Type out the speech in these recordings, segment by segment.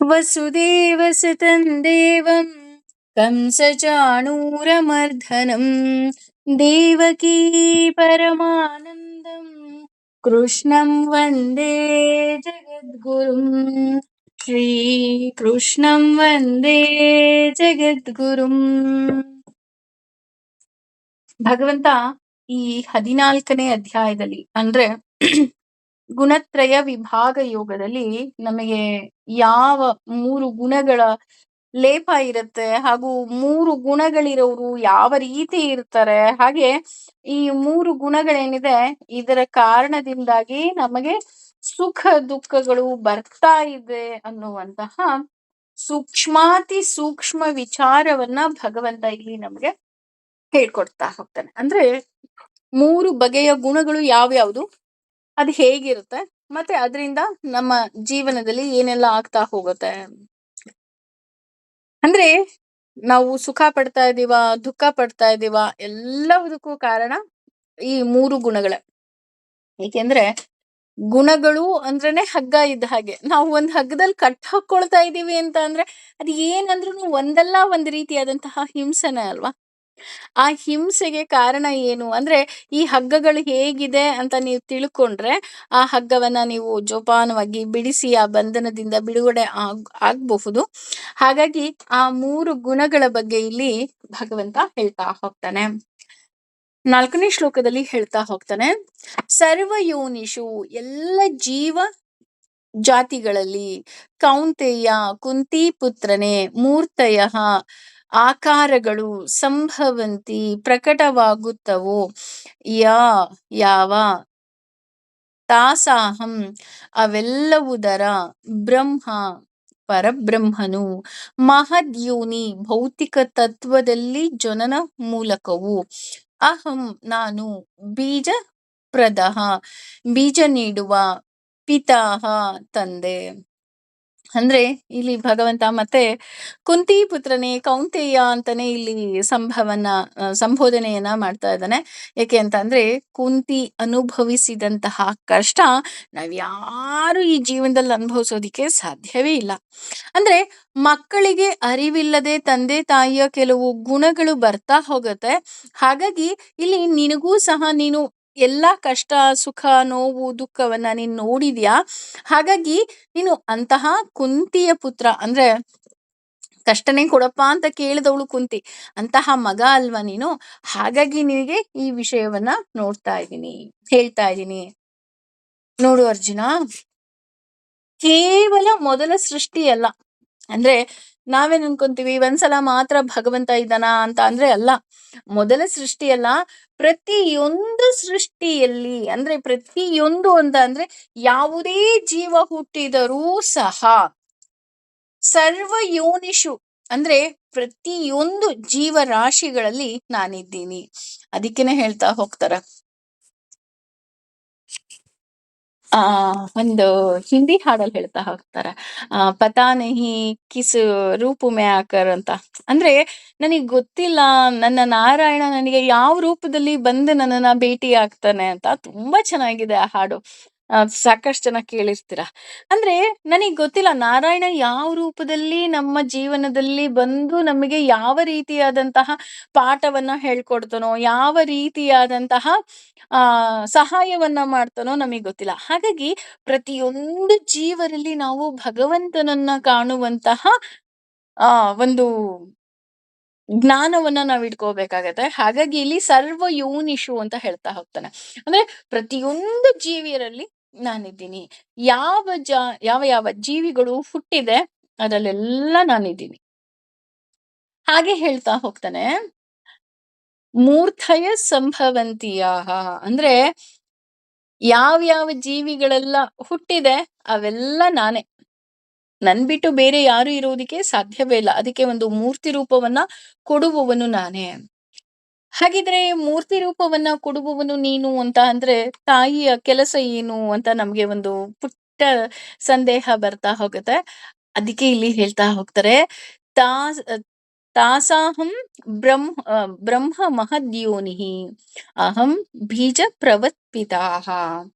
ವಸುದೇವಸುತಂ ದೇವಂ ಕಂಸಚಾಣೂರಮರ್ಧನಂ ದೇವಕೀ ಪರಮಾನಂದಂ ಕೃಷ್ಣಂ ವಂದೇ ಜಗದ್ಗುರುಂ. ಶ್ರೀಕೃಷ್ಣಂ ವಂದೇ ಜಗದ್ಗುರುಂ. ಭಗವಂತ ಈ 14ನೇ ಅಧ್ಯಾಯದಲ್ಲಿ ಅಂದ್ರೆ ಗುಣತ್ರಯ ವಿಭಾಗ ಯೋಗದಲ್ಲಿ ನಮಗೆ ಯಾವ 3 ಗುಣಗಳ ಲೇಪ ಇರುತ್ತೆ, ಹಾಗೂ 3 ಗುಣಗಳಿರೋರು ಯಾವ ರೀತಿ ಇರ್ತಾರೆ, ಹಾಗೆ ಈ 3 ಗುಣಗಳೇನಿದೆ ಇದರ ಕಾರಣದಿಂದಾಗಿ ನಮಗೆ ಸುಖ ದುಃಖಗಳು ಬರ್ತಾ ಇದೆ ಅನ್ನುವಂತಹ ಸೂಕ್ಷ್ಮಾತಿ ಸೂಕ್ಷ್ಮ ವಿಚಾರವನ್ನ ಭಗವಂತ ಇಲ್ಲಿ ನಮಗೆ ಹೇಳ್ಕೊಡ್ತಾ ಹೋಗ್ತಾನೆ. ಅಂದ್ರೆ 3 ಬಗೆಯ ಗುಣಗಳು ಯಾವ್ಯಾವುದು, ಅದು ಹೇಗಿರುತ್ತೆ, ಮತ್ತೆ ಅದರಿಂದ ನಮ್ಮ ಜೀವನದಲ್ಲಿ ಏನೆಲ್ಲ ಆಗ್ತಾ ಹೋಗುತ್ತೆ. ಅಂದ್ರೆ ನಾವು ಸುಖ ಪಡ್ತಾ ಇದೀವ, ದುಃಖ ಪಡ್ತಾ ಇದೀವ, ಎಲ್ಲದಕ್ಕೂ ಕಾರಣ ಈ 3 ಗುಣಗಳೇ. ಏಕೆಂದ್ರೆ ಗುಣಗಳು ಅಂದ್ರೇನೆ ಹಗ್ಗ ಇದ್ದ ಹಾಗೆ. ನಾವು ಒಂದ್ ಹಗ್ಗದಲ್ಲಿ ಕಟ್ ಹಾಕೊಳ್ತಾ ಇದೀವಿ ಅಂತ ಅಂದ್ರೆ ಅದು ಏನಂದ್ರೂ ಒಂದಲ್ಲ ಒಂದ್ ರೀತಿಯಾದಂತಹ ಹಿಂಸೆನೇ ಅಲ್ವಾ. ಆ ಹಿಂಸೆಗೆ ಕಾರಣ ಏನು ಅಂದ್ರೆ ಈ ಹಗ್ಗಗಳು ಹೇಗಿದೆ ಅಂತ ನೀವು ತಿಳ್ಕೊಂಡ್ರೆ ಆ ಹಗ್ಗವನ್ನ ನೀವು ಜೋಪಾನವಾಗಿ ಬಿಡಿಸಿ ಆ ಬಂಧನದಿಂದ ಬಿಡುಗಡೆ ಆಗ್ಬಹುದು. ಹಾಗಾಗಿ ಆ 3 ಗುಣಗಳ ಬಗ್ಗೆ ಇಲ್ಲಿ ಭಗವಂತ ಹೇಳ್ತಾ ಹೋಗ್ತಾನೆ. 4ನೇ ಶ್ಲೋಕದಲ್ಲಿ ಹೇಳ್ತಾ ಹೋಗ್ತಾನೆ, ಸರ್ವಯೋನಿಷು ಎಲ್ಲ ಜೀವ ಜಾತಿಗಳಲ್ಲಿ ಕೌಂತೆಯ ಕುಂತಿ ಪುತ್ರನೇ ಮೂರ್ತಯ ಆಕಾರಗಳು ಸಂಭವಂತಿ ಪ್ರಕಟವಾಗುತ್ತವೋ ಯಾವ ತಾಸಾಹಂ ಅವೆಲ್ಲವುದರ ಬ್ರಹ್ಮ ಪರಬ್ರಹ್ಮನು ಮಹದ್ಯೋನಿ ಭೌತಿಕ ತತ್ವದಲ್ಲಿ ಜನನ ಮೂಲಕವು ಅಹಂ ನಾನು ಬೀಜ ಪ್ರದಹ ಬೀಜ ನೀಡುವ ಪಿತಾಹ ತಂದೆ. ಅಂದ್ರೆ ಇಲ್ಲಿ ಭಗವಂತ ಮತ್ತೆ ಕುಂತಿ ಪುತ್ರನೇ ಕೌಂತೆಯ ಅಂತಾನೆ ಇಲ್ಲಿ ಸಂಬೋಧನೆಯನ್ನ ಮಾಡ್ತಾ ಇದ್ದಾನೆ. ಯಾಕೆ ಅಂತ ಅಂದ್ರೆ ಕುಂತಿ ಅನುಭವಿಸಿದಂತಹ ಕಷ್ಟ ನಾವ್ಯಾರು ಈ ಜೀವನದಲ್ಲಿ ಅನುಭವಿಸೋದಿಕ್ಕೆ ಸಾಧ್ಯವೇ ಇಲ್ಲ. ಅಂದ್ರೆ ಮಕ್ಕಳಿಗೆ ಅರಿವಿಲ್ಲದೆ ತಂದೆ ತಾಯಿಯ ಕೆಲವು ಗುಣಗಳು ಬರ್ತಾ ಹೋಗುತ್ತೆ. ಹಾಗಾಗಿ ಇಲ್ಲಿ ನಿನಗೂ ಸಹ ನೀನು ಎಲ್ಲಾ ಕಷ್ಟ ಸುಖ ನೋವು ದುಃಖವನ್ನ ನೀನ್ ನೋಡಿದ್ಯಾ. ಹಾಗಾಗಿ ನೀನು ಅಂತಹ ಕುಂತಿಯ ಪುತ್ರ, ಅಂದ್ರೆ ಕಷ್ಟನೇ ಕೊಡಪ್ಪ ಅಂತ ಕೇಳಿದವಳು ಕುಂತಿ, ಅಂತಹ ಮಗ ಅಲ್ವಾ ನೀನು. ಹಾಗಾಗಿ ನಿನಗೆ ಈ ವಿಷಯವನ್ನ ಹೇಳ್ತಾ ಇದ್ದೀನಿ. ನೋಡು ಅರ್ಜುನ, ಕೇವಲ ಮೊದಲ ಸೃಷ್ಟಿ ಅಲ್ಲ. ಅಂದ್ರೆ ನಾವೇನ್ ಅನ್ಕೊಂತೀವಿ ಒಂದ್ಸಲ ಮಾತ್ರ ಭಗವಂತ ಇದ್ದಾನ ಅಂತ ಅಂದ್ರೆ ಅಲ್ಲ. ಮೊದಲ ಸೃಷ್ಟಿ ಅಲ್ಲ, ಪ್ರತಿಯೊಂದು ಸೃಷ್ಟಿಯಲ್ಲಿ ಅಂದ್ರೆ ಪ್ರತಿಯೊಂದು ಅಂತ ಅಂದ್ರೆ ಯಾವುದೇ ಜೀವ ಹುಟ್ಟಿದರೂ ಸಹ ಸರ್ವ ಯೋನಿಷು ಅಂದ್ರೆ ಪ್ರತಿಯೊಂದು ಜೀವರಾಶಿಗಳಲ್ಲಿ ನಾನಿದ್ದೀನಿ. ಅದಕ್ಕೇನೆ ಹೇಳ್ತಾ ಹೋಗ್ತಾರ, ಒಂದು ಹಿಂದಿ ಹಾಡಲ್ಲಿ ಹೇಳ್ತಾ ಹೋಗ್ತಾರ, ಪತಾ ನಹಿ ಕಿಸ್ ರೂಪು ಮೇ ಆಕರ್ ಅಂತ. ಅಂದ್ರೆ ನನಗ್ ಗೊತ್ತಿಲ್ಲ ನನ್ನ ನಾರಾಯಣ ನನಗೆ ಯಾವ ರೂಪದಲ್ಲಿ ಬಂದು ನನ್ನನ್ನ ಭೇಟಿ ಆಗ್ತಾನೆ ಅಂತ. ತುಂಬಾ ಚೆನ್ನಾಗಿದೆ ಆ ಹಾಡು. ಸಾಕಷ್ಟು ಜನ ಕೇಳಿರ್ತೀರ. ಅಂದ್ರೆ ನನಗ್ ಗೊತ್ತಿಲ್ಲ ನಾರಾಯಣ ಯಾವ ರೂಪದಲ್ಲಿ ನಮ್ಮ ಜೀವನದಲ್ಲಿ ಬಂದು ನಮಗೆ ಯಾವ ರೀತಿಯಾದಂತಹ ಪಾಠವನ್ನ ಹೇಳ್ಕೊಡ್ತಾನೋ, ಯಾವ ರೀತಿಯಾದಂತಹ ಸಹಾಯವನ್ನ ಮಾಡ್ತಾನೋ ನಮಗೆ ಗೊತ್ತಿಲ್ಲ. ಹಾಗಾಗಿ ಪ್ರತಿಯೊಂದು ಜೀವರಲ್ಲಿ ನಾವು ಭಗವಂತನನ್ನ ಕಾಣುವಂತಹ ಒಂದು ಜ್ಞಾನವನ್ನ ನಾವ್ ಇಟ್ಕೋಬೇಕಾಗತ್ತೆ. ಹಾಗಾಗಿ ಇಲ್ಲಿ ಸರ್ವ ಯೋನಿಷು ಅಂತ ಹೇಳ್ತಾ ಹೋಗ್ತಾನೆ. ಅಂದ್ರೆ ಪ್ರತಿಯೊಂದು ಜೀವಿಯರಲ್ಲಿ ನಾನಿದ್ದೀನಿ. ಯಾವ ಯಾವ ಜೀವಿಗಳು ಹುಟ್ಟಿದೆ ಅದರಲ್ಲೆಲ್ಲ ನಾನಿದ್ದೀನಿ. ಹಾಗೆ ಹೇಳ್ತಾ ಹೋಗ್ತಾನೆ, ಮೂರ್ಥಯ ಸಂಭವಂತಿಯಾಹ ಅಂದ್ರೆ ಯಾವ್ಯಾವ ಜೀವಿಗಳೆಲ್ಲ ಹುಟ್ಟಿದೆ ಅವೆಲ್ಲ ನಾನೇ. ನನ್ ಬಿಟ್ಟು ಬೇರೆ ಯಾರು ಇರೋದಿಕ್ಕೆ ಸಾಧ್ಯವೇ ಇಲ್ಲ. ಅದಕ್ಕೆ ಒಂದು ಮೂರ್ತಿ ರೂಪವನ್ನ ಕೊಡುವವನು ನಾನೇ. ಹಾಗಿದ್ರೆ ಮೂರ್ತಿ ರೂಪವನ್ನ ಕೊಡುವವನು ನೀನು ಅಂತ ಅಂದ್ರೆ ತಾಯಿಯ ಕೆಲಸ ಏನು ಅಂತ ನಮ್ಗೆ ಒಂದು ಪುಟ್ಟ ಸಂದೇಹ ಬರ್ತಾ ಹೋಗುತ್ತೆ. ಅದಕ್ಕೆ ಇಲ್ಲಿ ಹೇಳ್ತಾ ಹೋಗ್ತಾರೆ, ತಾಸ್ ತಾಸಾಹಂ ಬ್ರಹ್ಮ ಮಹದ್ಯೋನಿಹಿ ಅಹಂ ಬೀಜ ಪ್ರವತ್ಪಿತಾಹ.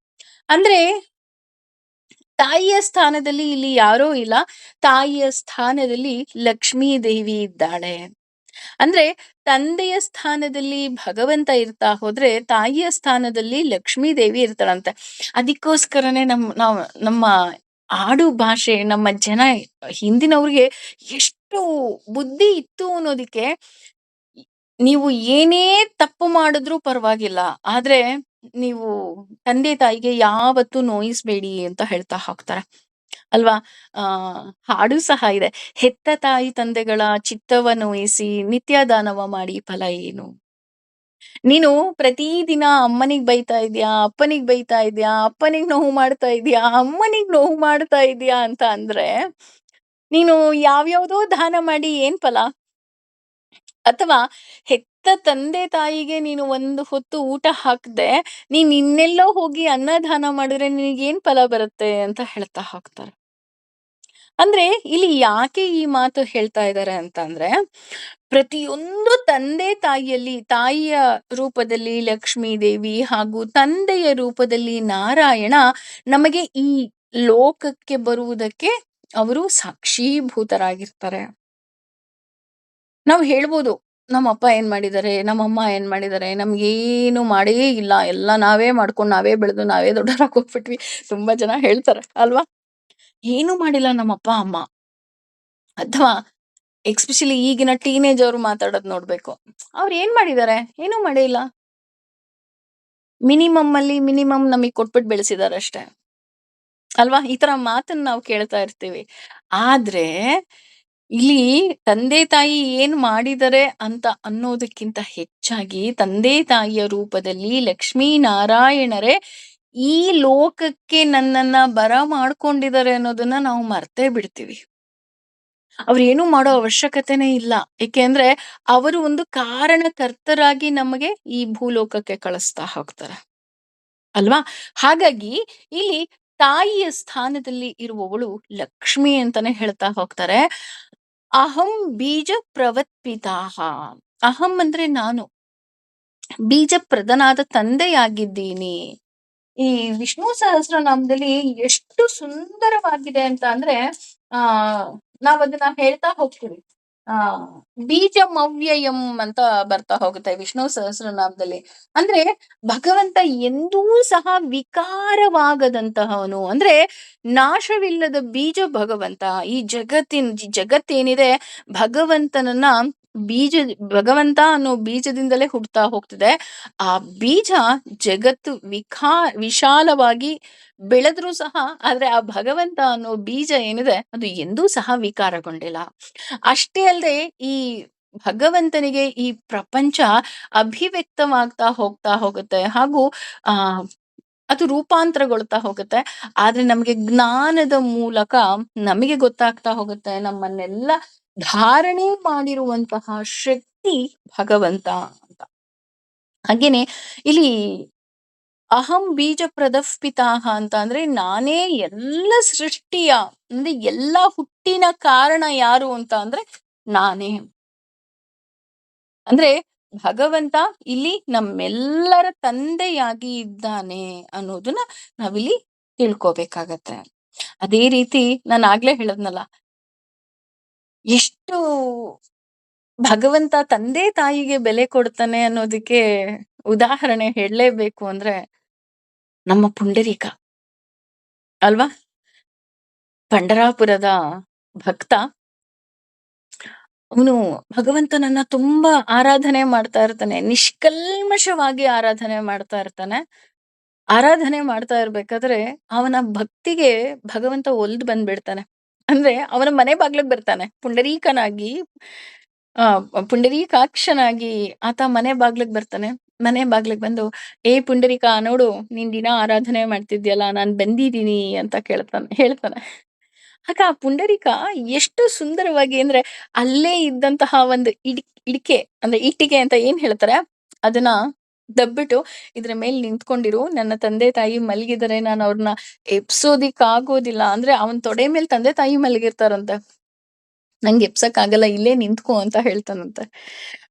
ಅಂದ್ರೆ ತಾಯಿಯ ಸ್ಥಾನದಲ್ಲಿ ಇಲ್ಲಿ ಯಾರೂ ಇಲ್ಲ. ತಾಯಿಯ ಸ್ಥಾನದಲ್ಲಿ ಲಕ್ಷ್ಮೀ ದೇವಿ ಇದ್ದಾಳೆ. ಅಂದ್ರೆ ತಂದೆಯ ಸ್ಥಾನದಲ್ಲಿ ಭಗವಂತ ಇರ್ತಾ ಹೋದ್ರೆ ತಾಯಿಯ ಸ್ಥಾನದಲ್ಲಿ ಲಕ್ಷ್ಮೀ ದೇವಿ ಇರ್ತಾಳಂತೆ. ಅದಕ್ಕೋಸ್ಕರನೇ ನಮ್ಮ ಆಡು ಭಾಷೆ, ನಮ್ಮ ಜನ ಹಿಂದಿನವ್ರಿಗೆ ಎಷ್ಟು ಬುದ್ಧಿ ಇತ್ತು ಅನ್ನೋದಿಕ್ಕೆ, ನೀವು ಏನೇ ತಪ್ಪು ಮಾಡಿದ್ರೂ ಪರವಾಗಿಲ್ಲ, ಆದ್ರೆ ನೀವು ತಂದೆ ತಾಯಿಗೆ ಯಾವತ್ತೂ ನೋಯಿಸ್ಬೇಡಿ ಅಂತ ಹೇಳ್ತಾ ಹೋಗ್ತಾರೆ ಅಲ್ವಾ. ಆ ಹಾಡು ಸಹ ಇದೆ, ಹೆತ್ತ ತಾಯಿ ತಂದೆಗಳ ಚಿತ್ತವ ನೋಯಿಸಿ ನಿತ್ಯ ದಾನವ ಮಾಡಿ ಫಲ ಏನು. ನೀನು ಪ್ರತಿದಿನ ಅಮ್ಮನಿಗ್ ಬೈತಾ ಇದ್ಯಾ, ಅಪ್ಪನಿಗ್ ಬೈತಾ ಇದ್ಯಾ, ಅಪ್ಪನಿಗ್ ನೋವು ಮಾಡ್ತಾ ಇದ್ಯಾ, ಅಮ್ಮನಿಗ್ ನೋವು ಮಾಡ್ತಾ ಇದ್ಯಾ ಅಂತ ಅಂದ್ರೆ ನೀನು ಯಾವ್ಯಾವ್ದೋ ದಾನ ಮಾಡಿ ಏನ್ ಫಲ? ಅಥವಾ ಹೆತ್ತ ತಂದೆ ತಾಯಿಗೆ ನೀನು ಒಂದು ಹೊತ್ತು ಊಟ ಹಾಕದೆ ನೀನ್ ಇನ್ನೆಲ್ಲೋ ಹೋಗಿ ಅನ್ನದಾನ ಮಾಡಿದ್ರೆ ನಿನಗೇನ್ ಫಲ ಬರುತ್ತೆ ಅಂತ ಹೇಳ್ತಾ ಹೋಗ್ತಾರೆ. ಅಂದ್ರೆ ಇಲ್ಲಿ ಯಾಕೆ ಈ ಮಾತು ಹೇಳ್ತಾ ಇದ್ದಾರೆ ಅಂತಂದ್ರೆ, ಪ್ರತಿಯೊಂದು ತಂದೆ ತಾಯಿಯಲ್ಲಿ ತಾಯಿಯ ರೂಪದಲ್ಲಿ ಲಕ್ಷ್ಮೀ ದೇವಿ ಹಾಗೂ ತಂದೆಯ ರೂಪದಲ್ಲಿ ನಾರಾಯಣ ನಮಗೆ ಈ ಲೋಕಕ್ಕೆ ಬರುವುದಕ್ಕೆ ಅವರು ಸಾಕ್ಷೀಭೂತರಾಗಿರ್ತಾರೆ. ನಾವು ಹೇಳ್ಬೋದು, ನಮ್ಮಪ್ಪ ಏನ್ ಮಾಡಿದ್ದಾರೆ, ನಮ್ಮಮ್ಮ ಏನ್ ಮಾಡಿದ್ದಾರೆ, ನಮ್ಗೇನು ಮಾಡೇ ಇಲ್ಲ, ಎಲ್ಲ ನಾವೇ ಮಾಡ್ಕೊಂಡು ನಾವೇ ಬೆಳೆದು ನಾವೇ ದೊಡ್ಡವರಾಗಿ ಹೋಗ್ಬಿಟ್ವಿ. ತುಂಬಾ ಜನ ಹೇಳ್ತಾರೆ ಅಲ್ವಾ. ಏನು ಮಾಡಿಲ್ಲ ನಮ್ಮಪ್ಪ ಅಮ್ಮ. ಅಥವಾ ಎಕ್ಸ್ಪೆಷಲಿ ಈಗಿನ ಟೀನೇಜ್ ಅವರು ಮಾತಾಡೋದ್ ನೋಡ್ಬೇಕು. ಅವ್ರು ಏನ್ ಮಾಡಿದ್ದಾರೆ? ಏನೂ ಮಾಡೇ ಇಲ್ಲ. ಮಿನಿಮಮ್ ಅಲ್ಲಿ ಮಿನಿಮಮ್ ನಮಗ್ ಕೊಟ್ಬಿಟ್ಟು ಬೆಳೆಸಿದಾರೆ ಅಷ್ಟೇ ಅಲ್ವಾ. ಈ ತರ ಮಾತನ್ನ ನಾವು ಕೇಳ್ತಾ ಇರ್ತೀವಿ. ಆದ್ರೆ ಇಲ್ಲಿ ತಂದೆ ತಾಯಿ ಏನ್ ಮಾಡಿದರೆ ಅಂತ ಅನ್ನೋದಕ್ಕಿಂತ ಹೆಚ್ಚಾಗಿ ತಂದೆ ತಾಯಿಯ ರೂಪದಲ್ಲಿ ಲಕ್ಷ್ಮೀ ನಾರಾಯಣರೇ ಈ ಲೋಕಕ್ಕೆ ನನ್ನನ್ನ ಬರ ಮಾಡ್ಕೊಂಡಿದ್ದಾರೆ ಅನ್ನೋದನ್ನ ನಾವು ಮರ್ತೇ ಬಿಡ್ತೀವಿ. ಅವ್ರೇನು ಮಾಡೋ ಅವಶ್ಯಕತೆನೇ ಇಲ್ಲ. ಏಕೆಂದ್ರೆ ಅವರು ಒಂದು ಕಾರಣಕರ್ತರಾಗಿ ನಮಗೆ ಈ ಭೂಲೋಕಕ್ಕೆ ಕಳಿಸ್ತಾ ಹೋಗ್ತಾರೆ ಅಲ್ವಾ. ಹಾಗಾಗಿ ಇಲ್ಲಿ ತಾಯಿಯ ಸ್ಥಾನದಲ್ಲಿ ಇರುವವಳು ಲಕ್ಷ್ಮಿ ಅಂತಾನೆ ಹೇಳ್ತಾ ಹೋಗ್ತಾರೆ. ಅಹಂ ಬೀಜ ಪ್ರವತ್ಪಿತಾಹ. ಅಹಂ ಅಂದ್ರೆ ನಾನು, ಬೀಜ ಪ್ರದನಾದ ತಂದೆಯಾಗಿದ್ದೀನಿ. ಈ ವಿಷ್ಣು ಸಹಸ್ರನಾಮದಲ್ಲಿ ಎಷ್ಟು ಸುಂದರವಾಗಿದೆ ಅಂತ ಅಂದ್ರೆ ಆ ನಾವ್ ಅದನ್ನ ಹೇಳ್ತಾ ಹೋಗ್ತೀವಿ. ಆ ಬೀಜಮವ್ಯಯಂ ಅಂತ ಬರ್ತಾ ಹೋಗುತ್ತೆ ವಿಷ್ಣು ಸಹಸ್ರನಾಮದಲ್ಲಿ. ಅಂದ್ರೆ ಭಗವಂತ ಎಂದೂ ಸಹ ವಿಕಾರವಾಗದಂತಹವನು, ಅಂದ್ರೆ ನಾಶವಿಲ್ಲದ ಬೀಜ ಭಗವಂತ. ಈ ಜಗತ್ತೇನಿದೆ ಭಗವಂತನನ್ನ ಬೀಜ, ಭಗವಂತ ಅನ್ನೋ ಬೀಜದಿಂದಲೇ ಹುಡ್ತಾ ಹೋಗ್ತಿದೆ. ಆ ಬೀಜ ಜಗತ್ತು ವಿಶಾಲವಾಗಿ ಬೆಳೆದ್ರೂ ಸಹ, ಆದ್ರೆ ಆ ಭಗವಂತ ಅನ್ನೋ ಬೀಜ ಏನಿದೆ ಅದು ಎಂದೂ ಸಹ ವಿಕಾರಗೊಂಡಿಲ್ಲ. ಅಷ್ಟೇ ಅಲ್ಲದೆ ಈ ಭಗವಂತನಿಗೆ ಈ ಪ್ರಪಂಚ ಅಭಿವ್ಯಕ್ತವಾಗ್ತಾ ಹೋಗ್ತಾ ಹೋಗುತ್ತೆ ಹಾಗೂ ಆ ಅದು ರೂಪಾಂತರಗೊಳ್ತಾ ಹೋಗುತ್ತೆ. ಆದ್ರೆ ನಮಗೆ ಜ್ಞಾನದ ಮೂಲಕ ನಮಗೆ ಗೊತ್ತಾಗ್ತಾ ಹೋಗುತ್ತೆ, ನಮ್ಮನ್ನೆಲ್ಲ ಧಾರಣೆ ಮಾಡಿರುವಂತಹ ಶಕ್ತಿ ಭಗವಂತ ಅಂತ. ಹಾಗೇನೆ ಇಲ್ಲಿ ಅಹಂ ಬೀಜ ಪ್ರದಃಪಿತಾಹ ಅಂತ ಅಂದ್ರೆ ನಾನೇ ಎಲ್ಲ ಸೃಷ್ಟಿಯ, ಅಂದ್ರೆ ಎಲ್ಲ ಹುಟ್ಟಿನ ಕಾರಣ ಯಾರು ಅಂತ ಅಂದ್ರೆ ನಾನೇ. ಅಂದ್ರೆ ಭಗವಂತ ಇಲ್ಲಿ ನಮ್ಮೆಲ್ಲರ ತಂದೆಯಾಗಿ ಇದ್ದಾನೆ ಅನ್ನೋದನ್ನ ನಾವಿಲ್ಲಿ ತಿಳ್ಕೋಬೇಕಾಗತ್ತೆ. ಅದೇ ರೀತಿ ನಾನು ಆಗ್ಲೇ ಹೇಳದ್ನಲ್ಲ, ಎಷ್ಟು ಭಗವಂತ ತಂದೆ ತಾಯಿಗೆ ಬೆಲೆ ಕೊಡ್ತಾನೆ ಅನ್ನೋದಕ್ಕೆ ಉದಾಹರಣೆ ಹೇಳಲೇಬೇಕು ಅಂದ್ರೆ ನಮ್ಮ ಪುಂಡರೀಕ ಅಲ್ವಾ. ಪಂಡರಾಪುರದ ಭಕ್ತ, ಅವನು ಭಗವಂತನನ್ನ ತುಂಬಾ ಆರಾಧನೆ ಮಾಡ್ತಾ ಇರ್ತಾನೆ, ನಿಷ್ಕಲ್ಮಶವಾಗಿ ಆರಾಧನೆ ಮಾಡ್ತಾ ಇರ್ತಾನೆ. ಆರಾಧನೆ ಮಾಡ್ತಾ ಇರ್ಬೇಕಾದ್ರೆ ಅವನ ಭಕ್ತಿಗೆ ಭಗವಂತ ಒಲ್ದ್ ಬಂದ್ಬಿಡ್ತಾನೆ. ಅಂದ್ರೆ ಅವನ ಮನೆ ಬಾಗ್ಲಿಗ್ ಬರ್ತಾನೆ ಪುಂಡರೀಕನಾಗಿ. ಆ ಪುಂಡರೀಕಾಕ್ಷನಾಗಿ ಆತ ಮನೆ ಬಾಗ್ಲಿಗ್ ಬರ್ತಾನೆ. ಮನೆ ಬಾಗ್ಲಿಗ್ ಬಂದು, ಏ ಪುಂಡರೀಕ ನೋಡು, ನೀನ್ ದಿನ ಆರಾಧನೆ ಮಾಡ್ತಿದ್ಯಲ್ಲ, ನಾನ್ ಬಂದಿದೀನಿ ಅಂತ ಹೇಳ್ತಾನೆ. ಆಗ ಆ ಪುಂಡರೀಕ ಎಷ್ಟು ಸುಂದರವಾಗಿ ಅಂದ್ರೆ, ಅಲ್ಲೇ ಇದ್ದಂತಹ ಒಂದು ಇಡಿಕೆ ಅಂದ್ರೆ ಇಟ್ಟಿಗೆ ಅಂತ ಏನ್ ಹೇಳ್ತಾರೆ ಅದನ್ನ ದಬ್ಬಿಟ್ಟು, ಇದ್ರ ಮೇಲೆ ನಿಂತ್ಕೊಂಡಿರು, ನನ್ನ ತಂದೆ ತಾಯಿ ಮಲಗಿದರೆ ನಾನು ಅವ್ರನ್ನ ಎಬ್ಸೋದಿಕ್ ಆಗೋದಿಲ್ಲ. ಅಂದ್ರೆ ಅವನ್ ತೊಡೆ ಮೇಲೆ ತಂದೆ ತಾಯಿ ಮಲಗಿರ್ತಾರಂತೆ. ನಂಗೆ ಎಪ್ಸಕ್ಕಾಗಲ್ಲ, ಇಲ್ಲೇ ನಿಂತ್ಕೋ ಅಂತ ಹೇಳ್ತಾನಂತೆ.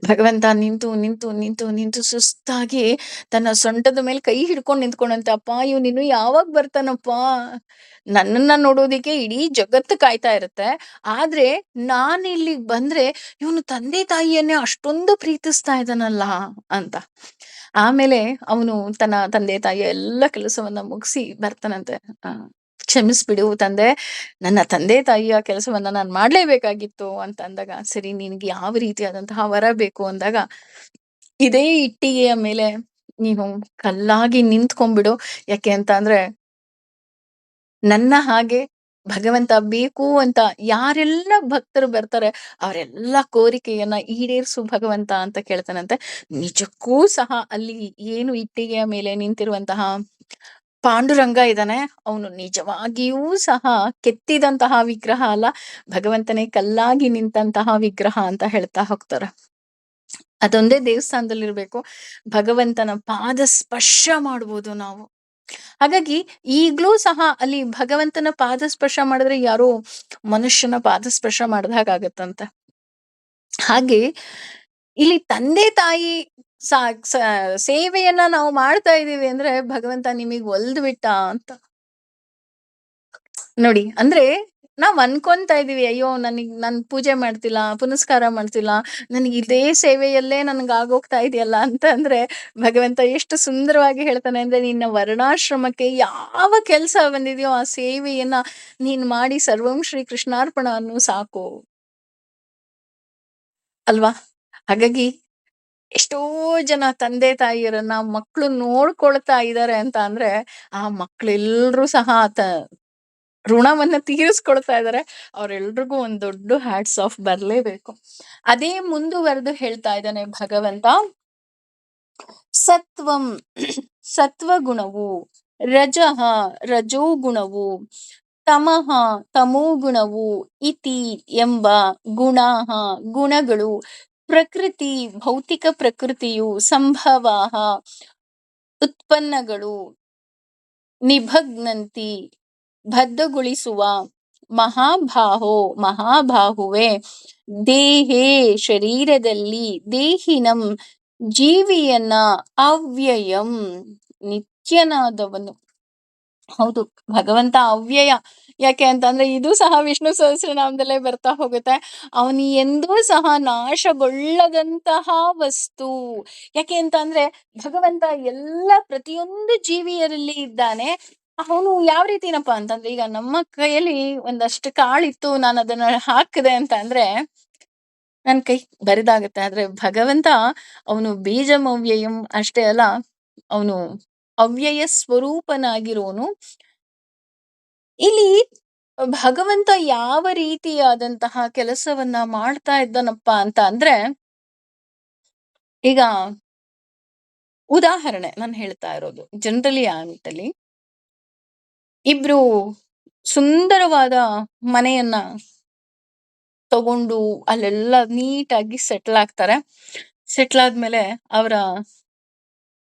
ಭಗವಂತ ನಿಂತು ನಿಂತು ನಿಂತು ನಿಂತು ಸುಸ್ತಾಗಿ ತನ್ನ ಸೊಂಟದ ಮೇಲೆ ಕೈ ಹಿಡ್ಕೊಂಡು ನಿಂತ್ಕೊಂಡಂತೆ. ಅಪ್ಪ ಇವ್ನಿನ್ನು ಯಾವಾಗ ಬರ್ತಾನಪ್ಪ, ನನ್ನನ್ನ ನೋಡೋದಿಕ್ಕೆ ಇಡೀ ಜಗತ್ತು ಕಾಯ್ತಾ ಇರುತ್ತೆ, ಆದ್ರೆ ನಾನು ಇಲ್ಲಿಗೆ ಬಂದ್ರೆ ಇವನು ತಂದೆ ತಾಯಿಯನ್ನೇ ಅಷ್ಟೊಂದು ಪ್ರೀತಿಸ್ತಾ ಇದ್ದಾನಲ್ಲ ಅಂತ. ಆಮೇಲೆ ಅವನು ತನ್ನ ತಂದೆ ತಾಯಿಯ ಎಲ್ಲ ಕೆಲಸವನ್ನ ಮುಗಿಸಿ ಬರ್ತಾನಂತೆ. ಆ, ಕ್ಷಮಿಸ್ಬಿಡು ತಂದೆ, ನನ್ನ ತಂದೆ ತಾಯಿಯ ಕೆಲಸವನ್ನ ನಾನು ಮಾಡ್ಲೇಬೇಕಾಗಿತ್ತು ಅಂತ ಅಂದಾಗ, ಸರಿ ನಿನಗೆ ಯಾವ ರೀತಿಯಾದಂತಹ ವರ ಬೇಕು ಅಂದಾಗ, ಇದೇ ಇಟ್ಟಿಗೆಯ ಮೇಲೆ ನೀನು ಕಲ್ಲಾಗಿ ನಿಂತ್ಕೊಂಡ್ಬಿಡು. ಯಾಕೆ ಅಂತ ಅಂದ್ರೆ, ನನ್ನ ಹಾಗೆ ಭಗವಂತ ಬೇಕು ಅಂತ ಯಾರೆಲ್ಲ ಭಕ್ತರು ಬರ್ತಾರೆ ಅವರೆಲ್ಲ ಕೋರಿಕೆಯನ್ನ ಈಡೇರಿಸು ಭಗವಂತ ಅಂತ ಕೇಳ್ತಾನಂತೆ. ನಿಜಕ್ಕೂ ಸಹ ಅಲ್ಲಿ ಏನು ಇಟ್ಟಿಗೆಯ ಮೇಲೆ ನಿಂತಿರುವಂತಹ ಪಾಂಡುರಂಗ ಇದ್ದಾನೆ, ಅವನು ನಿಜವಾಗಿಯೂ ಸಹ ಕೆತ್ತಿದಂತಹ ವಿಗ್ರಹ ಅಲ್ಲ, ಭಗವಂತನೇ ಕಲ್ಲಾಗಿ ನಿಂತಹ ವಿಗ್ರಹ ಅಂತ ಹೇಳ್ತಾ ಹೋಗ್ತಾರೆ. ಅದೊಂದೇ ದೇವಸ್ಥಾನದಲ್ಲಿರ್ಬೇಕು, ಭಗವಂತನ ಪಾದ ಸ್ಪರ್ಶ ಮಾಡ್ಬೋದು ನಾವು. ಹಾಗಾಗಿ ಈಗ್ಲೂ ಸಹ ಅಲ್ಲಿ ಭಗವಂತನ ಪಾದ ಸ್ಪರ್ಶ ಮಾಡಿದ್ರೆ ಯಾರೋ ಮನುಷ್ಯನ ಪಾದ ಸ್ಪರ್ಶ ಮಾಡಿದ ಹಾಗಾಗತ್ತಂತೆ. ಹಾಗೆ ಇಲ್ಲಿ ತಂದೆ ತಾಯಿ ಸಾ ಸೇವೆಯನ್ನ ನಾವು ಮಾಡ್ತಾ ಇದೀವಿ ಅಂದ್ರೆ ಭಗವಂತ ನಿಮಗ್ ಒಲ್ದು ಬಿಟ್ಟ ಅಂತ ನೋಡಿ. ಅಂದ್ರೆ ನಾವ್ ಅನ್ಕೊಂತಾ ಇದೀವಿ, ಅಯ್ಯೋ ನನ್ ಪೂಜೆ ಮಾಡ್ತಿಲ್ಲ, ಪುನಸ್ಕಾರ ಮಾಡ್ತಿಲ್ಲ, ನನಗೆ ಇದೇ ಸೇವೆಯಲ್ಲೇ ನನ್ಗೆ ಆಗೋಗ್ತಾ ಇದೆಯಲ್ಲ ಅಂತ ಅಂದ್ರೆ, ಭಗವಂತ ಎಷ್ಟು ಸುಂದರವಾಗಿ ಹೇಳ್ತಾನೆ ಅಂದ್ರೆ, ನಿನ್ನ ವರ್ಣಾಶ್ರಮಕ್ಕೆ ಯಾವ ಕೆಲಸ ಬಂದಿದೆಯೋ ಆ ಸೇವೆಯನ್ನ ನೀನ್ ಮಾಡಿ ಸರ್ವಂ ಶ್ರೀ ಕೃಷ್ಣಾರ್ಪಣ ಅನ್ನು ಸಾಕು ಅಲ್ವಾ. ಹಾಗಾಗಿ ಎಷ್ಟೋ ಜನ ತಂದೆ ತಾಯಿಯರನ್ನ ಮಕ್ಕಳು ನೋಡ್ಕೊಳ್ತಾ ಇದ್ದಾರೆ ಅಂತ ಅಂದ್ರೆ, ಆ ಮಕ್ಳೆಲ್ರೂ ಸಹ ಋಣವನ್ನ ತೀರಿಸ್ಕೊಳ್ತಾ ಇದ್ದಾರೆ. ಅವ್ರೆಲ್ರಿಗೂ ಒಂದ್ ದೊಡ್ಡ ಹ್ಯಾಟ್ಸ್ ಆಫ್ ಬರ್ಲೇಬೇಕು. ಅದೇ ಮುಂದುವರೆದು ಹೇಳ್ತಾ ಇದ್ದಾನೆ ಭಗವಂತ, ಸತ್ವಂ ಸತ್ವಗುಣವು, ರಜಃ ರಜೋಗುಣವು, ತಮಃ ತಮೋಗುಣವು, ಇತಿ ಎಂಬ ಗುಣಾಹ ಗುಣಗಳು, ಪ್ರಕೃತಿ ಭೌತಿಕ ಪ್ರಕೃತಿಯು, ಸಂಭವಾಹ ಉತ್ಪನ್ನಗಳು, ನಿಭಗ್ನಂತಿ ಬದ್ಧಗೊಳಿಸುವ, ಮಹಾಬಾಹೋ ಮಹಾಬಾಹುವೆ, ದೇಹೇ ಶರೀರದಲ್ಲಿ, ದೇಹಿನಂ ಜೀವಿಯನ್ನ, ಅವ್ಯಯಂ ನಿತ್ಯನಾದವನು. ಹೌದು, ಭಗವಂತ ಅವ್ಯಯ. ಯಾಕೆ ಅಂತಂದ್ರೆ ಇದು ಸಹ ವಿಷ್ಣು ಸಹಸ್ರನಾಮದಲ್ಲೇ ಬರ್ತಾ ಹೋಗುತ್ತೆ. ಅವನು ಎಂದೂ ಸಹ ನಾಶಗೊಳ್ಳದಂತಹ ವಸ್ತು. ಯಾಕೆ ಅಂತ ಅಂದ್ರೆ ಭಗವಂತ ಎಲ್ಲ ಪ್ರತಿಯೊಂದು ಜೀವಿಯರಲ್ಲಿ ಇದ್ದಾನೆ. ಅವನು ಯಾವ ರೀತಿನಪ್ಪ ಅಂತಂದ್ರೆ, ಈಗ ನಮ್ಮ ಕೈಯಲ್ಲಿ ಒಂದಷ್ಟು ಕಾಳಿತ್ತು, ನಾನು ಅದನ್ನ ಹಾಕಿದೆ ಅಂತ ಅಂದ್ರೆ ನನ್ ಕೈ ಬರಿದಾಗತ್ತೆ. ಆದ್ರೆ ಭಗವಂತ ಅವನು ಬೀಜಮವ್ಯಯಂ ಅಷ್ಟೇ ಅಲ್ಲ, ಅವನು ಅವ್ಯಯ ಸ್ವರೂಪನಾಗಿರೋನು. ಇಲ್ಲಿ ಭಗವಂತ ಯಾವ ರೀತಿಯಾದಂತಹ ಕೆಲಸವನ್ನ ಮಾಡ್ತಾ ಇದ್ದಾನಪ್ಪ ಅಂತ ಅಂದ್ರೆ, ಈಗ ಉದಾಹರಣೆ ನಾನು ಹೇಳ್ತಾ ಇರೋದು ಜನರಲಿ ಆಂಟಲ್ಲಿ, ಇಬ್ರು ಸುಂದರವಾದ ಮನೆಯನ್ನ ತಗೊಂಡು ಅಲ್ಲೆಲ್ಲ ನೀಟಾಗಿ ಸೆಟ್ಲ್ ಆಗ್ತಾರೆ. ಸೆಟ್ಲ್ ಆದ್ಮೇಲೆ ಅವರ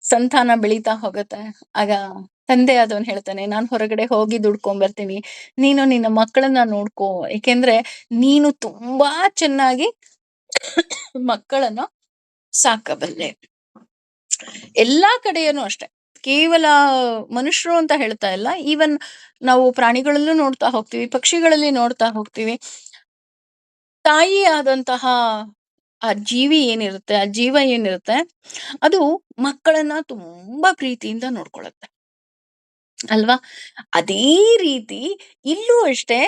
ಸಂತಾನ ಬೆಳೀತಾ ಹೋಗುತ್ತೆ. ಆಗ ತಂದೆ ಆದವನ್ ಹೇಳ್ತಾನೆ, ನಾನ್ ಹೊರಗಡೆ ಹೋಗಿ ದುಡ್ಕೊಂಡ್ ಬರ್ತೀನಿ, ನೀನು ನಿನ್ನ ಮಕ್ಕಳನ್ನ ನೋಡ್ಕೋ, ಏಕೆಂದ್ರೆ ನೀನು ತುಂಬಾ ಚೆನ್ನಾಗಿ ಮಕ್ಕಳನ್ನ ಸಾಕಬಲ್ಲೆ. ಎಲ್ಲಾ ಕಡೆಯೂ ಅಷ್ಟೆ, ಕೇವಲ ಮನುಷ್ಯರು ಅಂತ ಹೇಳ್ತಾ ಇಲ್ಲ, ಈವನ್ ನಾವು ಪ್ರಾಣಿಗಳಲ್ಲೂ ನೋಡ್ತಾ ಹೋಗ್ತೀವಿ, ಪಕ್ಷಿಗಳಲ್ಲಿ ನೋಡ್ತಾ ಹೋಗ್ತೀವಿ. ತಾಯಿ ಆದಂತಹ ಆ ಜೀವಿ ಏನಿರುತ್ತೆ, ಆ ಜೀವ ಏನಿರುತ್ತೆ, ಅದು ಮಕ್ಕಳನ್ನ ತುಂಬಾ ಪ್ರೀತಿಯಿಂದ ನೋಡ್ಕೊಳತ್ತೆ ಅಲ್ವಾ. ಅದೇ ರೀತಿ ಇಲ್ಲೂ ಅಷ್ಟೇ,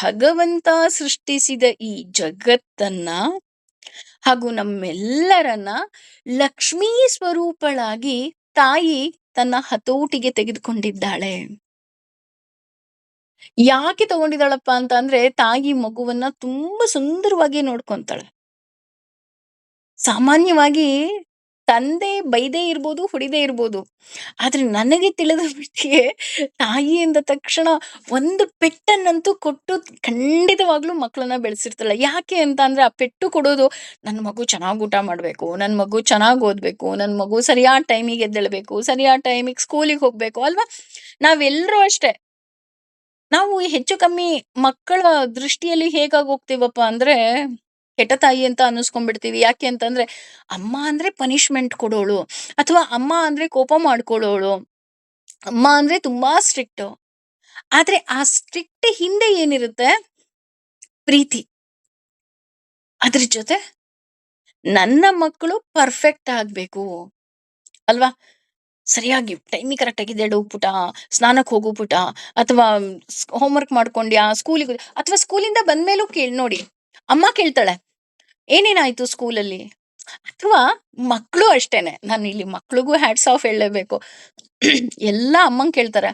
ಭಗವಂತ ಸೃಷ್ಟಿಸಿದ ಈ ಜಗತ್ತನ್ನ ಹಾಗೂ ನಮ್ಮೆಲ್ಲರನ್ನ ಲಕ್ಷ್ಮೀ ಸ್ವರೂಪಳಾಗಿ ತಾಯಿ ತನ್ನ ಹತೋಟಿಗೆ ತೆಗೆದುಕೊಂಡಿದ್ದಾಳೆ. ಯಾಕೆ ತಗೊಂಡಿದ್ದಾಳಪ್ಪ ಅಂತ ಅಂದ್ರೆ, ತಾಯಿ ಮಗುವನ್ನ ತುಂಬಾ ಸುಂದರವಾಗಿ ನೋಡ್ಕೊಂತಾಳೆ. ಸಾಮಾನ್ಯವಾಗಿ ತಂದೆ ಬೈದೇ ಇರ್ಬೋದು, ಹೊಡಿದೇ ಇರ್ಬೋದು, ಆದ್ರೆ ನನಗೆ ತಿಳಿದ ಮಟ್ಟಿಗೆ ತಾಯಿ ಎಂದ ತಕ್ಷಣ ಒಂದು ಪೆಟ್ಟನ್ನಂತೂ ಕೊಟ್ಟು ಖಂಡಿತವಾಗ್ಲೂ ಮಕ್ಕಳನ್ನ ಬೆಳೆಸಿರ್ತಾಳೆ. ಯಾಕೆ ಅಂತ ಅಂದ್ರೆ, ಆ ಪೆಟ್ಟು ಕೊಡೋದು ನನ್ನ ಮಗು ಚೆನ್ನಾಗಿ ಊಟ ಮಾಡ್ಬೇಕು, ನನ್ನ ಮಗು ಚೆನ್ನಾಗಿ ಓದ್ಬೇಕು, ನನ್ನ ಮಗು ಸರಿಯಾದ ಟೈಮಿಗೆ ಎದ್ದೇಳ್ಬೇಕು, ಸರಿಯಾದ ಟೈಮಿಗೆ ಸ್ಕೂಲಿಗೆ ಹೋಗ್ಬೇಕು ಅಲ್ವಾ. ನಾವೆಲ್ಲರೂ ಅಷ್ಟೇ, ನಾವು ಹೆಚ್ಚು ಕಮ್ಮಿ ಮಕ್ಕಳ ದೃಷ್ಟಿಯಲ್ಲಿ ಹೇಗಾಗಿ ಹೋಗ್ತೀವಪ್ಪ ಅಂದ್ರೆ, ಕೆಟ್ಟ ತಾಯಿ ಅಂತ ಅನ್ನಿಸ್ಕೊಂಡ್ಬಿಡ್ತೀವಿ. ಯಾಕೆ ಅಂತಂದ್ರೆ, ಅಮ್ಮ ಅಂದ್ರೆ ಪನಿಷ್ಮೆಂಟ್ ಕೊಡೋಳು, ಅಥವಾ ಅಮ್ಮ ಅಂದ್ರೆ ಕೋಪ ಮಾಡ್ಕೊಳ್ಳೋಳು, ಅಮ್ಮ ಅಂದ್ರೆ ತುಂಬಾ ಸ್ಟ್ರಿಕ್ಟ್. ಆದ್ರೆ ಆ ಸ್ಟ್ರಿಕ್ಟ್ ಹಿಂದೆ ಏನಿರುತ್ತೆ? ಪ್ರೀತಿ. ಅದ್ರ ಜೊತೆ ನನ್ನ ಮಕ್ಕಳು ಪರ್ಫೆಕ್ಟ್ ಆಗ್ಬೇಕು ಅಲ್ವಾ? ಸರಿಯಾಗಿ ಟೈಮಿಗೆ ಕರೆಕ್ಟಾಗಿ ಎದ್ದೇಳು ಪುಟ, ಸ್ನಾನಕ್ಕೆ ಹೋಗು ಪುಟ, ಅಥವಾ ಹೋಮ್‌ವರ್ಕ್ ಮಾಡ್ಕೊಂಡ್ಯಾ? ಸ್ಕೂಲಿಗೆ ಅಥವಾ ಸ್ಕೂಲಿಂದ ಬಂದ್ಮೇಲೂ ನೋಡಿ, ಅಮ್ಮ ಕೇಳ್ತಾಳೆ, "ಏನೇನಾಯ್ತು ಸ್ಕೂಲಲ್ಲಿ?" ಅಥವಾ ಮಕ್ಕಳು ಅಷ್ಟೇನೆ. ನಾನು ಇಲ್ಲಿ ಮಕ್ಳಿಗೂ ಹ್ಯಾಟ್ಸ್ ಆಫ್ ಹೇಳಲೇಬೇಕು. ಎಲ್ಲ ಅಮ್ಮಂಗ್ ಕೇಳ್ತಾರೆ.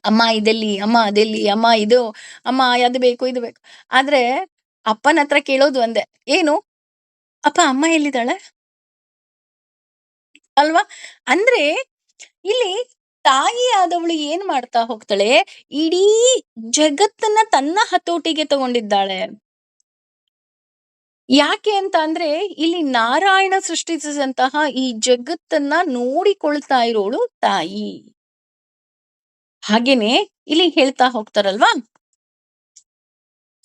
"ಅಮ್ಮ ಇದೆಲ್ಲಿ? ಅಮ್ಮ ಅದೆಲ್ಲಿ? ಅಮ್ಮ ಇದು, ಅಮ್ಮ ಅದು ಬೇಕು, ಇದು ಬೇಕು." ಆದ್ರೆ ಅಪ್ಪನ ಹತ್ರ ಕೇಳೋದು ಒಂದೇ, "ಏನು? ಅಪ್ಪ ಅಮ್ಮ ಎಲ್ಲಿದ್ದಾಳೆ?" ಅಲ್ವಾ? ಅಂದ್ರೆ ಇಲ್ಲಿ ತಾಯಿ ಆದವಳು ಏನ್ ಮಾಡ್ತಾ ಹೋಗ್ತಾಳೆ? ಇಡೀ ಜಗತ್ತನ್ನ ತನ್ನ ಹತೋಟಿಗೆ ತಗೊಂಡಿದ್ದಾಳೆ. ಯಾಕೆ ಅಂತ ಅಂದ್ರೆ, ಇಲ್ಲಿ ನಾರಾಯಣ ಸೃಷ್ಟಿಸಿದಂತಹ ಈ ಜಗತ್ತನ್ನ ನೋಡಿಕೊಳ್ತಾ ಇರೋಳು ತಾಯಿ. ಹಾಗೇನೆ ಇಲ್ಲಿ ಹೇಳ್ತಾ ಹೋಗ್ತಾರಲ್ವಾ?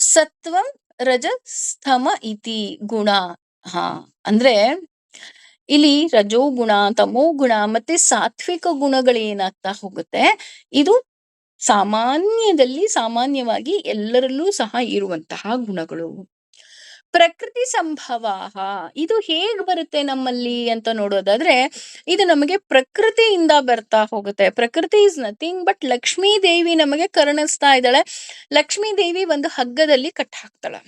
ಸತ್ವಂ ರಜಸ್ತಮ ಇತಿ ಗುಣ. ಹಾ, ಅಂದ್ರೆ ಇಲ್ಲಿ ರಜೋಗುಣ, ತಮೋಗುಣ ಮತ್ತೆ ಸಾತ್ವಿಕ ಗುಣಗಳೇನಾಗ್ತಾ ಹೋಗುತ್ತೆ. ಇದು ಸಾಮಾನ್ಯವಾಗಿ ಎಲ್ಲರಲ್ಲೂ ಸಹ ಇರುವಂತಹ ಗುಣಗಳು. ಪ್ರಕೃತಿ ಸಂಭವಾಹ, ಇದು ಹೇಗ್ ಬರುತ್ತೆ ನಮ್ಮಲ್ಲಿ ಅಂತ ನೋಡೋದಾದ್ರೆ, ಇದು ನಮಗೆ ಪ್ರಕೃತಿಯಿಂದ ಬರ್ತಾ ಹೋಗುತ್ತೆ. ಪ್ರಕೃತಿ is nothing but Lakshmi Devi ನಮಗೆ ಕರುಣಿಸ್ತಾ ಇದ್ದಾಳೆ. ಲಕ್ಷ್ಮೀ ದೇವಿ ಒಂದು ಹಗ್ಗದಲ್ಲಿ ಕಟ್ ಹಾಕ್ತಾಳೆ.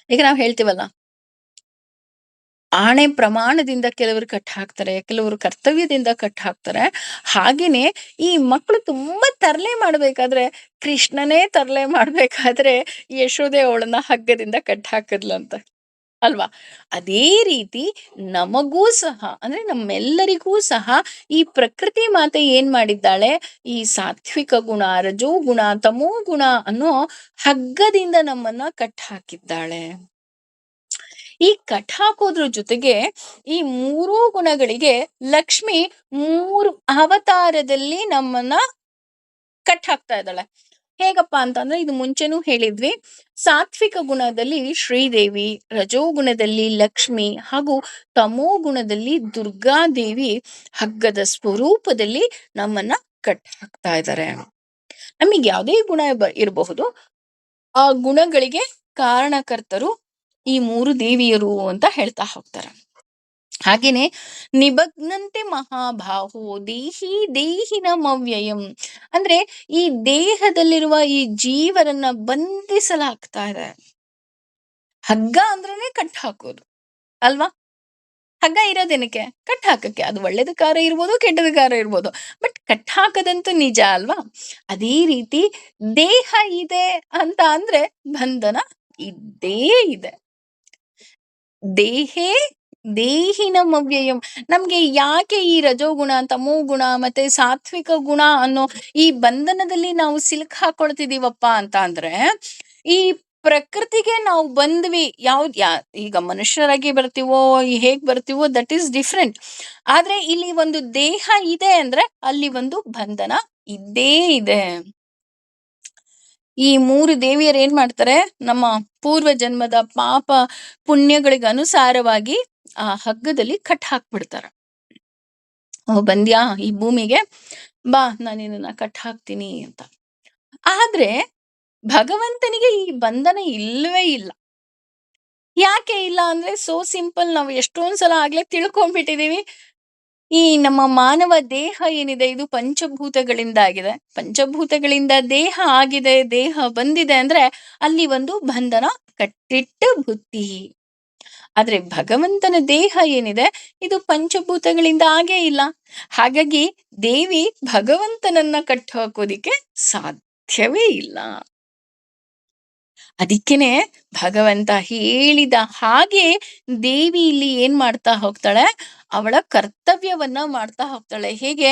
ಈಗ ನಾವು ಹೇಳ್ತೀವಲ್ಲ, ಆಣೆ ಪ್ರಮಾಣದಿಂದ ಕೆಲವರು ಕಟ್ ಹಾಕ್ತಾರೆ, ಕೆಲವರು ಕರ್ತವ್ಯದಿಂದ ಕಟ್ ಹಾಕ್ತಾರೆ. ಹಾಗೇನೆ ಈ ಮಕ್ಕಳು ತುಂಬಾ ತರಲೆ ಮಾಡ್ಬೇಕಾದ್ರೆ, ಕೃಷ್ಣನೇ ತರಲೆ ಮಾಡ್ಬೇಕಾದ್ರೆ ಯಶೋದೆ ಅವಳನ್ನ ಹಗ್ಗದಿಂದ ಕಟ್ ಹಾಕಿದ್ಲಂತೆ ಅಲ್ವಾ? ಅದೇ ರೀತಿ ನಮಗೂ ಸಹ, ಅಂದ್ರೆ ನಮ್ಮೆಲ್ಲರಿಗೂ ಸಹ ಈ ಪ್ರಕೃತಿ ಮಾತೆ ಏನ್ ಮಾಡಿದ್ದಾಳೆ? ಈ ಸಾತ್ವಿಕ ಗುಣ, ರಜೋಗುಣ, ತಮೋ ಗುಣ ಅನ್ನೋ ಹಗ್ಗದಿಂದ ನಮ್ಮನ್ನ ಕಟ್ ಹಾಕಿದ್ದಾಳೆ. ಈ ಕಟ್ ಹಾಕೋದ್ರ ಜೊತೆಗೆ ಈ ಮೂರೂ ಗುಣಗಳಿಗೆ ಲಕ್ಷ್ಮಿ 3 ಅವತಾರದಲ್ಲಿ ನಮ್ಮನ್ನ ಕಟ್ ಹಾಕ್ತಾ ಇದ್ದಾಳೆ. ಹೇಗಪ್ಪ ಅಂತಂದ್ರೆ, ಇದು ಮುಂಚೆನೂ ಹೇಳಿದ್ವಿ. ಸಾತ್ವಿಕ ಗುಣದಲ್ಲಿ ಶ್ರೀದೇವಿ, ರಜೋಗುಣದಲ್ಲಿ ಲಕ್ಷ್ಮಿ, ಹಾಗೂ ತಮೋ ಗುಣದಲ್ಲಿ ದುರ್ಗಾದೇವಿ ಹಗ್ಗದ ಸ್ವರೂಪದಲ್ಲಿ ನಮ್ಮನ್ನ ಕಟ್ ಹಾಕ್ತಾ ಇದ್ದಾರೆ. ನಮಗೆ ಯಾವುದೇ ಗುಣ ಇರಬಹುದು, ಆ ಗುಣಗಳಿಗೆ ಕಾರಣಕರ್ತರು ಈ 3 ದೇವಿಯರು ಅಂತ ಹೇಳ್ತಾ ಹೋಗ್ತಾರೆ. ಹಾಗೇನೆ ನಿಬಗ್ನಂತೆ ಮಹಾಬಾಹೋ ದೇಹಿ ದೇಹಿನಮವ್ಯಯಂ, ಅಂದ್ರೆ ಈ ದೇಹದಲ್ಲಿರುವ ಈ ಜೀವರನ್ನ ಬಂಧಿಸಲಾಗ್ತಾ ಇದೆ. ಹಗ್ಗ ಅಂದ್ರೇನೆ ಕಟ್ ಹಾಕೋದು ಅಲ್ವಾ? ಹಗ್ಗ ಇರೋದೇನಕ್ಕೆ? ಕಟ್ ಹಾಕಕ್ಕೆ. ಅದು ಒಳ್ಳೇದ ಕಾರ ಇರ್ಬೋದು, ಕೆಟ್ಟದ ಕಾರ ಇರ್ಬೋದು, ಬಟ್ ಕಟ್ ಹಾಕದಂತೂ ನಿಜ ಅಲ್ವಾ? ಅದೇ ರೀತಿ ದೇಹ ಇದೆ ಅಂತ ಅಂದ್ರೆ ಬಂಧನ ಇದ್ದೇ ಇದೆ. ದೇಹೇ ದೇಹಿನಮವ್ಯಯಂ. ನಮ್ಗೆ ಯಾಕೆ ಈ ರಜೋಗುಣ, ತಮೋ ಗುಣ ಮತ್ತೆ ಸಾತ್ವಿಕ ಗುಣ ಅನ್ನೋ ಈ ಬಂಧನದಲ್ಲಿ ನಾವು ಸಿಲುಕ್ ಹಾಕೊಳ್ತಿದೀವಪ್ಪ ಅಂತ ಅಂದ್ರೆ, ಈ ಪ್ರಕೃತಿಗೆ ನಾವು ಬಂದ್ವಿ. ಈಗ ಮನುಷ್ಯರಾಗಿ ಬರ್ತೀವೋ, ಹೇಗ್ ಬರ್ತೀವೋ ದಟ್ ಈಸ್ ಡಿಫ್ರೆಂಟ್. ಆದ್ರೆ ಇಲ್ಲಿ ಒಂದು ದೇಹ ಇದೆ ಅಂದ್ರೆ ಅಲ್ಲಿ ಒಂದು ಬಂಧನ ಇದ್ದೇ ಇದೆ. ಈ 3 ದೇವಿಯರು ಏನ್ ಮಾಡ್ತಾರೆ? ನಮ್ಮ ಪೂರ್ವ ಜನ್ಮದ ಪಾಪ ಪುಣ್ಯಗಳಿಗೆ ಅನುಸಾರವಾಗಿ ಆ ಹಗ್ಗದಲ್ಲಿ ಕಟ್ ಹಾಕ್ಬಿಡ್ತಾರೆ. ಬಂದ್ಯಾ ಈ ಭೂಮಿಗೆ, ಬಾ ನಾನು ನಿನ್ನನ್ನ ಕಟ್ ಹಾಕ್ತೀನಿ ಅಂತ. ಆದ್ರೆ ಭಗವಂತನಿಗೆ ಈ ಬಂಧನ ಇಲ್ಲವೇ ಇಲ್ಲ. ಯಾಕೆ ಇಲ್ಲ ಅಂದ್ರೆ, ಸೋ ಸಿಂಪಲ್. ನಾವು ಎಷ್ಟೊಂದ್ ಸಲ ಆಗ್ಲೇ ತಿಳ್ಕೊಂಡ್ಬಿಟ್ಟಿದೀವಿ. ಈ ನಮ್ಮ ಮಾನವ ದೇಹ ಏನಿದೆ, ಇದು ಪಂಚಭೂತಗಳಿಂದ ಆಗಿದೆ. ಪಂಚಭೂತಗಳಿಂದ ದೇಹ ಆಗಿದೆ, ದೇಹ ಬಂದಿದೆ ಅಂದ್ರೆ ಅಲ್ಲಿ ಒಂದು ಬಂಧನ, ಕಟ್ಟಿಟ್ಟ ಬುತ್ತಿ. ಆದ್ರೆ ಭಗವಂತನ ದೇಹ ಏನಿದೆ, ಇದು ಪಂಚಭೂತಗಳಿಂದ ಆಗೇ ಇಲ್ಲ. ಹಾಗಾಗಿ ದೇವಿ ಭಗವಂತನನ್ನ ಕಟ್ಟು ಹಾಕೋದಿಕ್ಕೆ ಸಾಧ್ಯವೇ ಇಲ್ಲ. ಅದಕ್ಕೇನೆ ಭಗವಂತ ಹೇಳಿದ ಹಾಗೆ ದೇವಿ ಇಲ್ಲಿ ಏನ್ ಮಾಡ್ತಾ ಹೋಗ್ತಾಳೆ? ಅವಳ ಕರ್ತವ್ಯವನ್ನ ಮಾಡ್ತಾ ಹೋಗ್ತಾಳೆ. ಹೇಗೆ?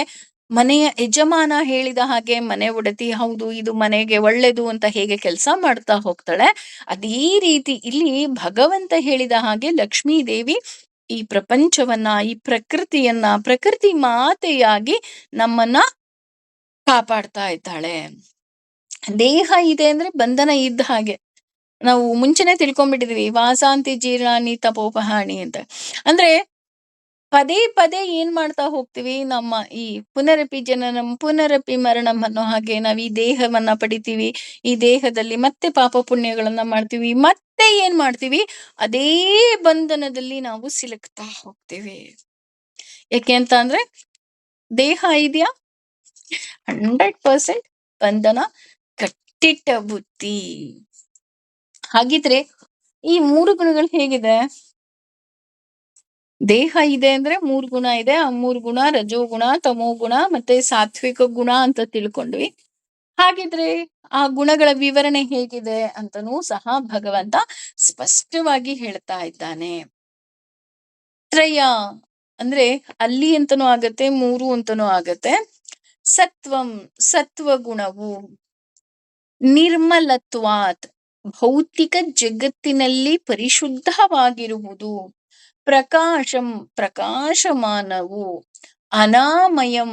ಮನೆಯ ಯಜಮಾನ ಹೇಳಿದ ಹಾಗೆ, ಮನೆ ಒಡತಿ ಹೌದು ಇದು ಮನೆಗೆ ಒಳ್ಳೇದು ಅಂತ ಹೇಗೆ ಕೆಲಸ ಮಾಡ್ತಾ ಹೋಗ್ತಾಳೆ, ಅದೇ ರೀತಿ ಇಲ್ಲಿ ಭಗವಂತ ಹೇಳಿದ ಹಾಗೆ ಲಕ್ಷ್ಮೀ ದೇವಿ ಈ ಪ್ರಪಂಚವನ್ನ, ಈ ಪ್ರಕೃತಿಯನ್ನ, ಪ್ರಕೃತಿ ಮಾತೆಯಾಗಿ ನಮ್ಮನ್ನ ಕಾಪಾಡ್ತಾ ಇದ್ದಾಳೆ. ದೇಹ ಇದೆ ಅಂದ್ರೆ ಬಂಧನ ಇದ್ದ ಹಾಗೆ. ನಾವು ಮುಂಚೆನೆ ತಿಳ್ಕೊಂಡ್ಬಿಟ್ಟಿದೀವಿ ವಾಸಾಂತಿ ಜೀರ್ಣಾನಿ ತಪೋಪಹಾಣಿ ಅಂತ. ಅಂದ್ರೆ ಪದೇ ಪದೇ ಏನ್ ಮಾಡ್ತಾ ಹೋಗ್ತೀವಿ, ನಮ್ಮ ಈ ಪುನರಪಿ ಜನನಂ ಪುನರಪಿ ಮರಣಂ ಅನ್ನೋ ಹಾಗೆ ನಾವ್ ಈ ದೇಹವನ್ನ ಪಡಿತೀವಿ. ಈ ದೇಹದಲ್ಲಿ ಮತ್ತೆ ಪಾಪ ಪುಣ್ಯಗಳನ್ನ ಮಾಡ್ತೀವಿ, ಮತ್ತೆ ಏನ್ ಮಾಡ್ತೀವಿ, ಅದೇ ಬಂಧನದಲ್ಲಿ ನಾವು ಸಿಲುಕ್ತಾ ಹೋಗ್ತೀವಿ. ಯಾಕೆ ಅಂತ ಅಂದ್ರೆ ದೇಹ ಇದೆಯಾ, 100% ಬಂಧನ, ಕಟ್ಟಿಟ್ಟ ಬುದ್ಧಿ. ಹಾಗಿದ್ರೆ ಈ ಮೂರು ಗುಣಗಳು ಹೇಗಿದೆ, ದೇಹ ಇದೆ ಅಂದ್ರೆ ಮೂರ್ ಗುಣ ಇದೆ. ಆ ಮೂರ್ ಗುಣ ರಜೋಗುಣ, ತಮೋಗುಣ ಮತ್ತೆ ಸಾತ್ವಿಕ ಗುಣ ಅಂತ ತಿಳ್ಕೊಂಡ್ವಿ. ಹಾಗಿದ್ರೆ ಆ ಗುಣಗಳ ವಿವರಣೆ ಹೇಗಿದೆ ಅಂತನೂ ಸಹ ಭಗವಂತ ಸ್ಪಷ್ಟವಾಗಿ ಹೇಳ್ತಾ ಇದ್ದಾನೆ. ತ್ರಯ ಅಂದ್ರೆ ಅಲ್ಲಿ ಅಂತನೂ ಆಗತ್ತೆ, ಮೂರು ಅಂತನೂ ಆಗತ್ತೆ. ಸತ್ವಂ, ಸತ್ವ ಗುಣವು ನಿರ್ಮಲತ್ವಾತ್, ಭೌತಿಕ ಜಗತ್ತಿನಲ್ಲಿ ಪರಿಶುದ್ಧವಾಗಿರುವುದು. ಪ್ರಕಾಶಂ, ಪ್ರಕಾಶಮಾನವು. ಅನಾಮಯಂ,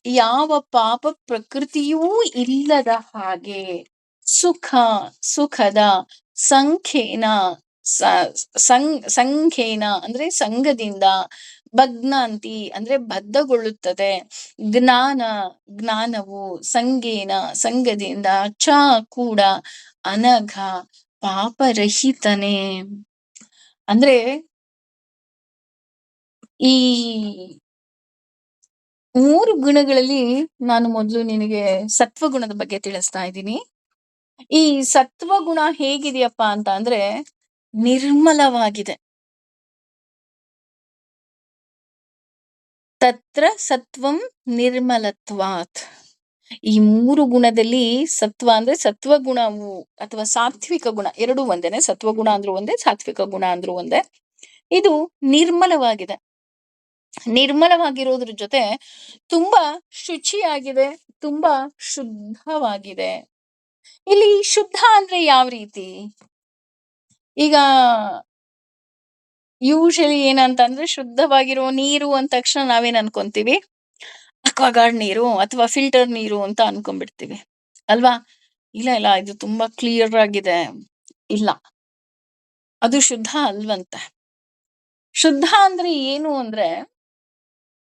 ಯಾವ ಪಾಪ ಪ್ರಕೃತಿಯೂ ಇಲ್ಲದ ಹಾಗೆ. ಸುಖ, ಸುಖದ. ಸಂಖ್ಯೇನ, ಸಂಖ್ಯೇನ ಅಂದ್ರೆ ಸಂಘದಿಂದ. ಬಗ್ನಾಂತಿ ಅಂದ್ರೆ ಬದ್ಧಗೊಳ್ಳುತ್ತದೆ. ಜ್ಞಾನ, ಜ್ಞಾನವು. ಸಂಗೇನ, ಸಂಘದಿಂದ. ಚ ಕೂಡ. ಅನಘ, ಪಾಪರಹಿತನೇ. ಅಂದ್ರೆ ಈ ಮೂರು ಗುಣಗಳಲ್ಲಿ ನಾನು ಮೊದಲು ನಿನಗೆ ಸತ್ವಗುಣದ ಬಗ್ಗೆ ತಿಳಿಸ್ತಾ ಇದ್ದೀನಿ. ಈ ಸತ್ವಗುಣ ಹೇಗಿದೆಯಪ್ಪ ಅಂತ ಅಂದ್ರೆ ನಿರ್ಮಲವಾಗಿದೆ. ತತ್ರ ಸತ್ವಂ ನಿರ್ಮಲತ್ವಾತ್. ಈ ಮೂರು ಗುಣದಲ್ಲಿ ಸತ್ವ ಅಂದ್ರೆ ಸತ್ವಗುಣವು ಅಥವಾ ಸಾತ್ವಿಕ ಗುಣ ಎರಡೂ ಒಂದೇನೆ. ಸತ್ವಗುಣ ಅಂದ್ರೂ ಒಂದೇ, ಸಾತ್ವಿಕ ಗುಣ ಅಂದ್ರೂ ಒಂದೇ. ಇದು ನಿರ್ಮಲವಾಗಿದೆ. ನಿರ್ಮಲವಾಗಿರೋದ್ರ ಜೊತೆ ತುಂಬಾ ಶುಚಿಯಾಗಿದೆ, ತುಂಬಾ ಶುದ್ಧವಾಗಿದೆ. ಇಲ್ಲಿ ಶುದ್ಧ ಅಂದ್ರೆ ಯಾವ ರೀತಿ, ಈಗ ಯೂಶಲಿ ಏನಂತಂದ್ರೆ ಶುದ್ಧವಾಗಿರೋ ನೀರು ಅಂದ ತಕ್ಷಣ ನಾವೇನ್ ಅನ್ಕೊಂತೀವಿ, ಅಕ್ವಾಗಾರ್ಡ್ ನೀರು ಅಥವಾ ಫಿಲ್ಟರ್ ನೀರು ಅಂತ ಅನ್ಕೊಂಡ್ಬಿಡ್ತೀವಿ ಅಲ್ವಾ. ಇಲ್ಲ ಇಲ್ಲ, ಇದು ತುಂಬಾ ಕ್ಲಿಯರ್ ಆಗಿದೆ. ಇಲ್ಲ, ಅದು ಶುದ್ಧ ಅಲ್ವಂತೆ. ಶುದ್ಧ ಅಂದ್ರೆ ಏನು ಅಂದ್ರೆ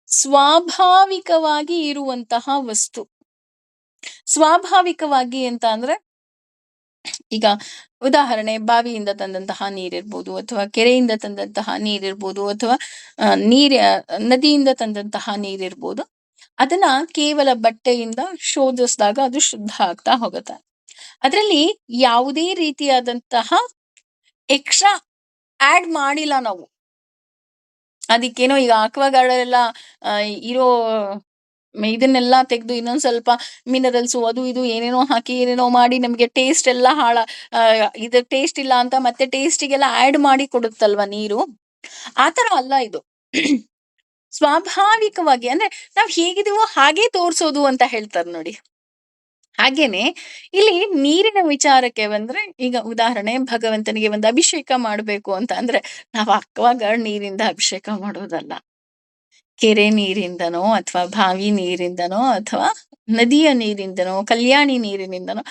ಸ್ವಾಭಾವಿಕವಾಗಿ ಇರುವಂತಹ ವಸ್ತು. ಸ್ವಾಭಾವಿಕವಾಗಿ ಅಂತ ಅಂದ್ರೆ ಈಗ ಉದಾಹರಣೆ, ಬಾವಿಯಿಂದ ತಂದಂತಹ ನೀರಿರ್ಬೋದು, ಅಥವಾ ಕೆರೆಯಿಂದ ತಂದಂತಹ ನೀರಿರ್ಬೋದು, ಅಥವಾ ನದಿಯಿಂದ ತಂದಂತಹ ನೀರಿರ್ಬೋದು. ಅದನ್ನ ಕೇವಲ ಬಟ್ಟೆಯಿಂದ ಶೋಧಿಸಿದಾಗ ಅದು ಶುದ್ಧ ಆಗ್ತಾ ಹೋಗುತ್ತೆ. ಅದರಲ್ಲಿ ಯಾವುದೇ ರೀತಿಯಾದಂತಹ ಎಕ್ಸ್ಟ್ರಾ ಆಡ್ ಮಾಡಿಲ್ಲ ನಾವು. ಅದಕ್ಕೇನೋ ಈಗ ಆಕ್ವಾಗಾರ್ಡ್ ಎಲ್ಲ ಇರೋ ಇದನ್ನೆಲ್ಲ ತೆಗೆದು ಇನ್ನೊಂದ್ ಸ್ವಲ್ಪ ಮಿನರಲ್ಸು ಅದು ಇದು ಏನೇನೋ ಹಾಕಿ ಏನೇನೋ ಮಾಡಿ ನಮ್ಗೆ ಟೇಸ್ಟ್ ಎಲ್ಲ ಇದು ಟೇಸ್ಟ್ ಇಲ್ಲ ಅಂತ ಮತ್ತೆ ಟೇಸ್ಟಿಗೆಲ್ಲ ಆಡ್ ಮಾಡಿ ಕೊಡುತ್ತಲ್ವಾ ನೀರು. ಆತರ ಅಲ್ಲ ಇದು. ಸ್ವಾಭಾವಿಕವಾಗಿ ಅಂದ್ರೆ ನಾವ್ ಹೇಗಿದೀವೋ ಹಾಗೆ ತೋರ್ಸೋದು ಅಂತ ಹೇಳ್ತಾರೆ ನೋಡಿ. ಹಾಗೇನೆ ಇಲ್ಲಿ ನೀರಿನ ವಿಚಾರಕ್ಕೆ ಬಂದ್ರೆ, ಈಗ ಉದಾಹರಣೆ ಭಗವಂತನಿಗೆ ಒಂದು ಅಭಿಷೇಕ ಮಾಡ್ಬೇಕು ಅಂತ ಅಂದ್ರೆ ನಾವ್ ಅಕ್ವಾಗಾರ್ಡ್ ನೀರಿಂದ ಅಭಿಷೇಕ ಮಾಡೋದಲ್ಲ. ಕೆರೆ ನೀರಿಂದನೋ ಅಥವಾ ಬಾವಿ ನೀರಿಂದನೋ ಅಥವಾ ನದಿಯ ನೀರಿಂದನೋ ಕಲ್ಯಾಣಿ ನೀರಿನಿಂದನೋ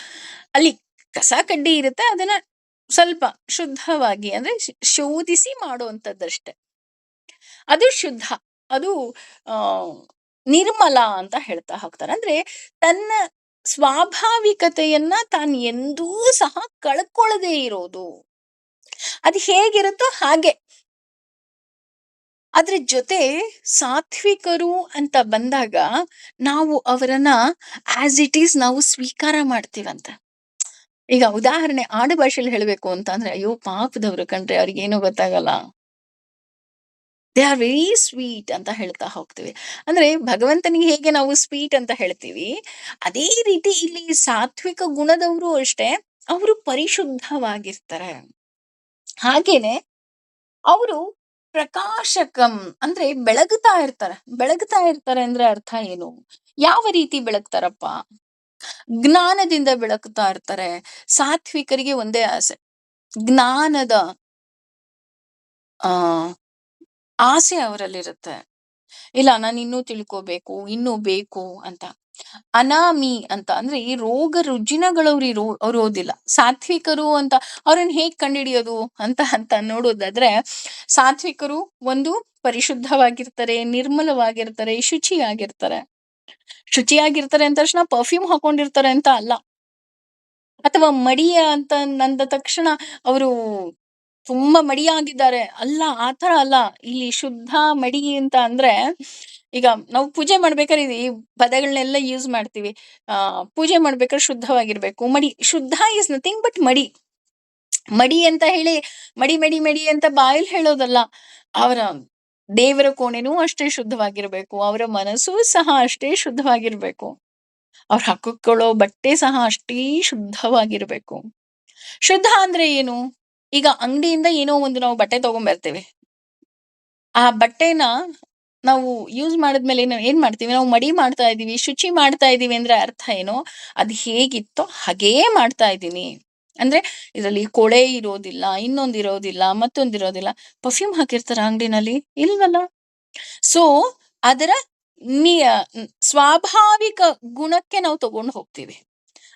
ಅಲ್ಲಿ ಕಸ ಕಡ್ಡಿ ಇರುತ್ತೆ, ಅದನ್ನ ಸ್ವಲ್ಪ ಶುದ್ಧವಾಗಿ ಅಂದ್ರೆ ಶೋಧಿಸಿ ಮಾಡುವಂಥದ್ದಷ್ಟೆ. ಅದು ಶುದ್ಧ, ಅದು ಆ ನಿರ್ಮಲ ಅಂತ ಹೇಳ್ತಾ ಹೋಗ್ತಾರೆ. ಅಂದ್ರೆ ತನ್ನ ಸ್ವಾಭಾವಿಕತೆಯನ್ನ ತಾನು ಎಂದೂ ಸಹ ಕಳ್ಕೊಳ್ಳದೆ ಇರೋದು. ಅದು ಹೇಗಿರುತ್ತೋ ಹಾಗೆ. ಅದ್ರ ಜೊತೆ ಸಾತ್ವಿಕರು ಅಂತ ಬಂದಾಗ ನಾವು ಅವರನ್ನ ಆಸ್ ಇಟ್ ಈಸ್ ನಾವು ಸ್ವೀಕಾರ ಮಾಡ್ತೀವಂತ. ಈಗ ಉದಾಹರಣೆ ಆಡು ಭಾಷೆಯಲ್ಲಿ ಹೇಳ್ಬೇಕು ಅಂತ ಅಂದ್ರೆ, ಅಯ್ಯೋ ಪಾಪದವ್ರು ಕಣ್ರಿ, ಅವ್ರಿಗೇನು ಗೊತ್ತಾಗಲ್ಲ, ದೇ ಆರ್ ವೆರಿ ಸ್ವೀಟ್ ಅಂತ ಹೇಳ್ತಾ ಹೋಗ್ತೀವಿ. ಅಂದ್ರೆ ಭಗವಂತನಿಗೆ ಹೇಗೆ ನಾವು ಸ್ವೀಟ್ ಅಂತ ಹೇಳ್ತೀವಿ, ಅದೇ ರೀತಿ ಇಲ್ಲಿ ಸಾತ್ವಿಕ ಗುಣದವರು ಅಷ್ಟೇ, ಅವರು ಪರಿಶುದ್ಧವಾಗಿರ್ತಾರೆ. ಹಾಗೇನೆ ಅವರು ಪ್ರಕಾಶಕಂ ಅಂದ್ರೆ ಬೆಳಗುತ್ತಾ ಇರ್ತಾರೆ. ಬೆಳಗುತ್ತಾ ಇರ್ತಾರೆ ಅಂದ್ರೆ ಅರ್ಥ ಏನು, ಯಾವ ರೀತಿ ಬೆಳಗ್ತಾರಪ್ಪ, ಜ್ಞಾನದಿಂದ ಬೆಳಗುತ್ತಾ ಇರ್ತಾರೆ. ಸಾತ್ವಿಕರಿಗೆ ಒಂದೇ ಆಸೆ, ಜ್ಞಾನದ ಆ ಆಸೆ ಅವರಲ್ಲಿರುತ್ತೆ. ಇಲ್ಲ, ನಾನು ಇನ್ನೂ ತಿಳ್ಕೋಬೇಕು, ಇನ್ನೂ ಬೇಕು ಅಂತ. ಅನಾಮಿ ಅಂತ ಅಂದ್ರೆ ಈ ರೋಗ ರುಜಿನಗಳವ್ರು ಅವ್ರೋದಿಲ್ಲ. ಸಾತ್ವಿಕರು ಅಂತ ಅವ್ರನ್ನ ಹೇಗ್ ಕಂಡುಹಿಡಿಯೋದು ಅಂತ ಅಂತ ನೋಡೋದಾದ್ರೆ, ಸಾತ್ವಿಕರು ಒಂದು ಪರಿಶುದ್ಧವಾಗಿರ್ತಾರೆ, ನಿರ್ಮಲವಾಗಿರ್ತಾರೆ, ಶುಚಿಯಾಗಿರ್ತಾರೆ. ಶುಚಿಯಾಗಿರ್ತಾರೆ ಅಂದ ತಕ್ಷಣ ಪರ್ಫ್ಯೂಮ್ ಹಾಕೊಂಡಿರ್ತಾರೆ ಅಂತ ಅಲ್ಲ. ಅಥವಾ ಮಡಿಯ ಅಂತ ನಂದ ತಕ್ಷಣ ಅವರು ತುಂಬಾ ಮಡಿಯಾಗಿದ್ದಾರೆ ಅಲ್ಲ, ಆತರ ಅಲ್ಲ. ಇಲ್ಲಿ ಶುದ್ಧ ಮಡಿ ಅಂತ ಅಂದ್ರೆ, ಈಗ ನಾವು ಪೂಜೆ ಮಾಡ್ಬೇಕಾದ್ರೆ ಈ ಪದಗಳನ್ನೆಲ್ಲ ಯೂಸ್ ಮಾಡ್ತೀವಿ. ಪೂಜೆ ಮಾಡ್ಬೇಕಾದ್ರೆ ಶುದ್ಧವಾಗಿರ್ಬೇಕು. ಮಡಿ ಶುದ್ಧ ಇಸ್ ನಥಿಂಗ್ ಬಟ್ ಮಡಿ. ಮಡಿ ಅಂತ ಹೇಳಿ ಮಡಿ ಮಡಿ ಮಡಿ ಅಂತ ಬಾಯಲ್ಲಿ ಹೇಳೋದಲ್ಲ. ಅವರ ದೇವರ ಕೋಣೆನೂ ಅಷ್ಟೇ ಶುದ್ಧವಾಗಿರ್ಬೇಕು. ಅವರ ಮನಸ್ಸೂ ಸಹ ಅಷ್ಟೇ ಶುದ್ಧವಾಗಿರ್ಬೇಕು. ಅವ್ರು ಹಾಕಿಕೊಳ್ಳೋ ಬಟ್ಟೆ ಸಹ ಅಷ್ಟೇ ಶುದ್ಧವಾಗಿರ್ಬೇಕು. ಶುದ್ಧ ಅಂದ್ರೆ ಏನು? ಈಗ ಅಂಗಡಿಯಿಂದ ಏನೋ ಒಂದು ನಾವು ಬಟ್ಟೆ ತಗೊಂಡ್ಬರ್ತೇವೆ. ಆ ಬಟ್ಟೆನ ನಾವು ಯೂಸ್ ಮಾಡಿದ್ಮೇಲೆ ಏನ್ ಮಾಡ್ತೀವಿ? ನಾವು ಮಡಿ ಮಾಡ್ತಾ ಇದೀವಿ, ಶುಚಿ ಮಾಡ್ತಾ ಇದೀವಿ ಅಂದ್ರೆ ಅರ್ಥ ಏನು? ಅದು ಹೇಗಿತ್ತೋ ಹಾಗೇ ಮಾಡ್ತಾ ಇದ್ದೀನಿ. ಅಂದ್ರೆ ಇದ್ರಲ್ಲಿ ಕೊಳೆ ಇರೋದಿಲ್ಲ, ಇನ್ನೊಂದಿರೋದಿಲ್ಲ, ಮತ್ತೊಂದಿರೋದಿಲ್ಲ. ಪರ್ಫ್ಯೂಮ್ ಹಾಕಿರ್ತಾರ ಅಂಗಡಿನಲ್ಲಿ? ಇಲ್ವಲ್ಲ. ಸೊ ಅದರ ಸ್ವಾಭಾವಿಕ ಗುಣಕ್ಕೆ ನಾವು ತಗೊಂಡು ಹೋಗ್ತೀವಿ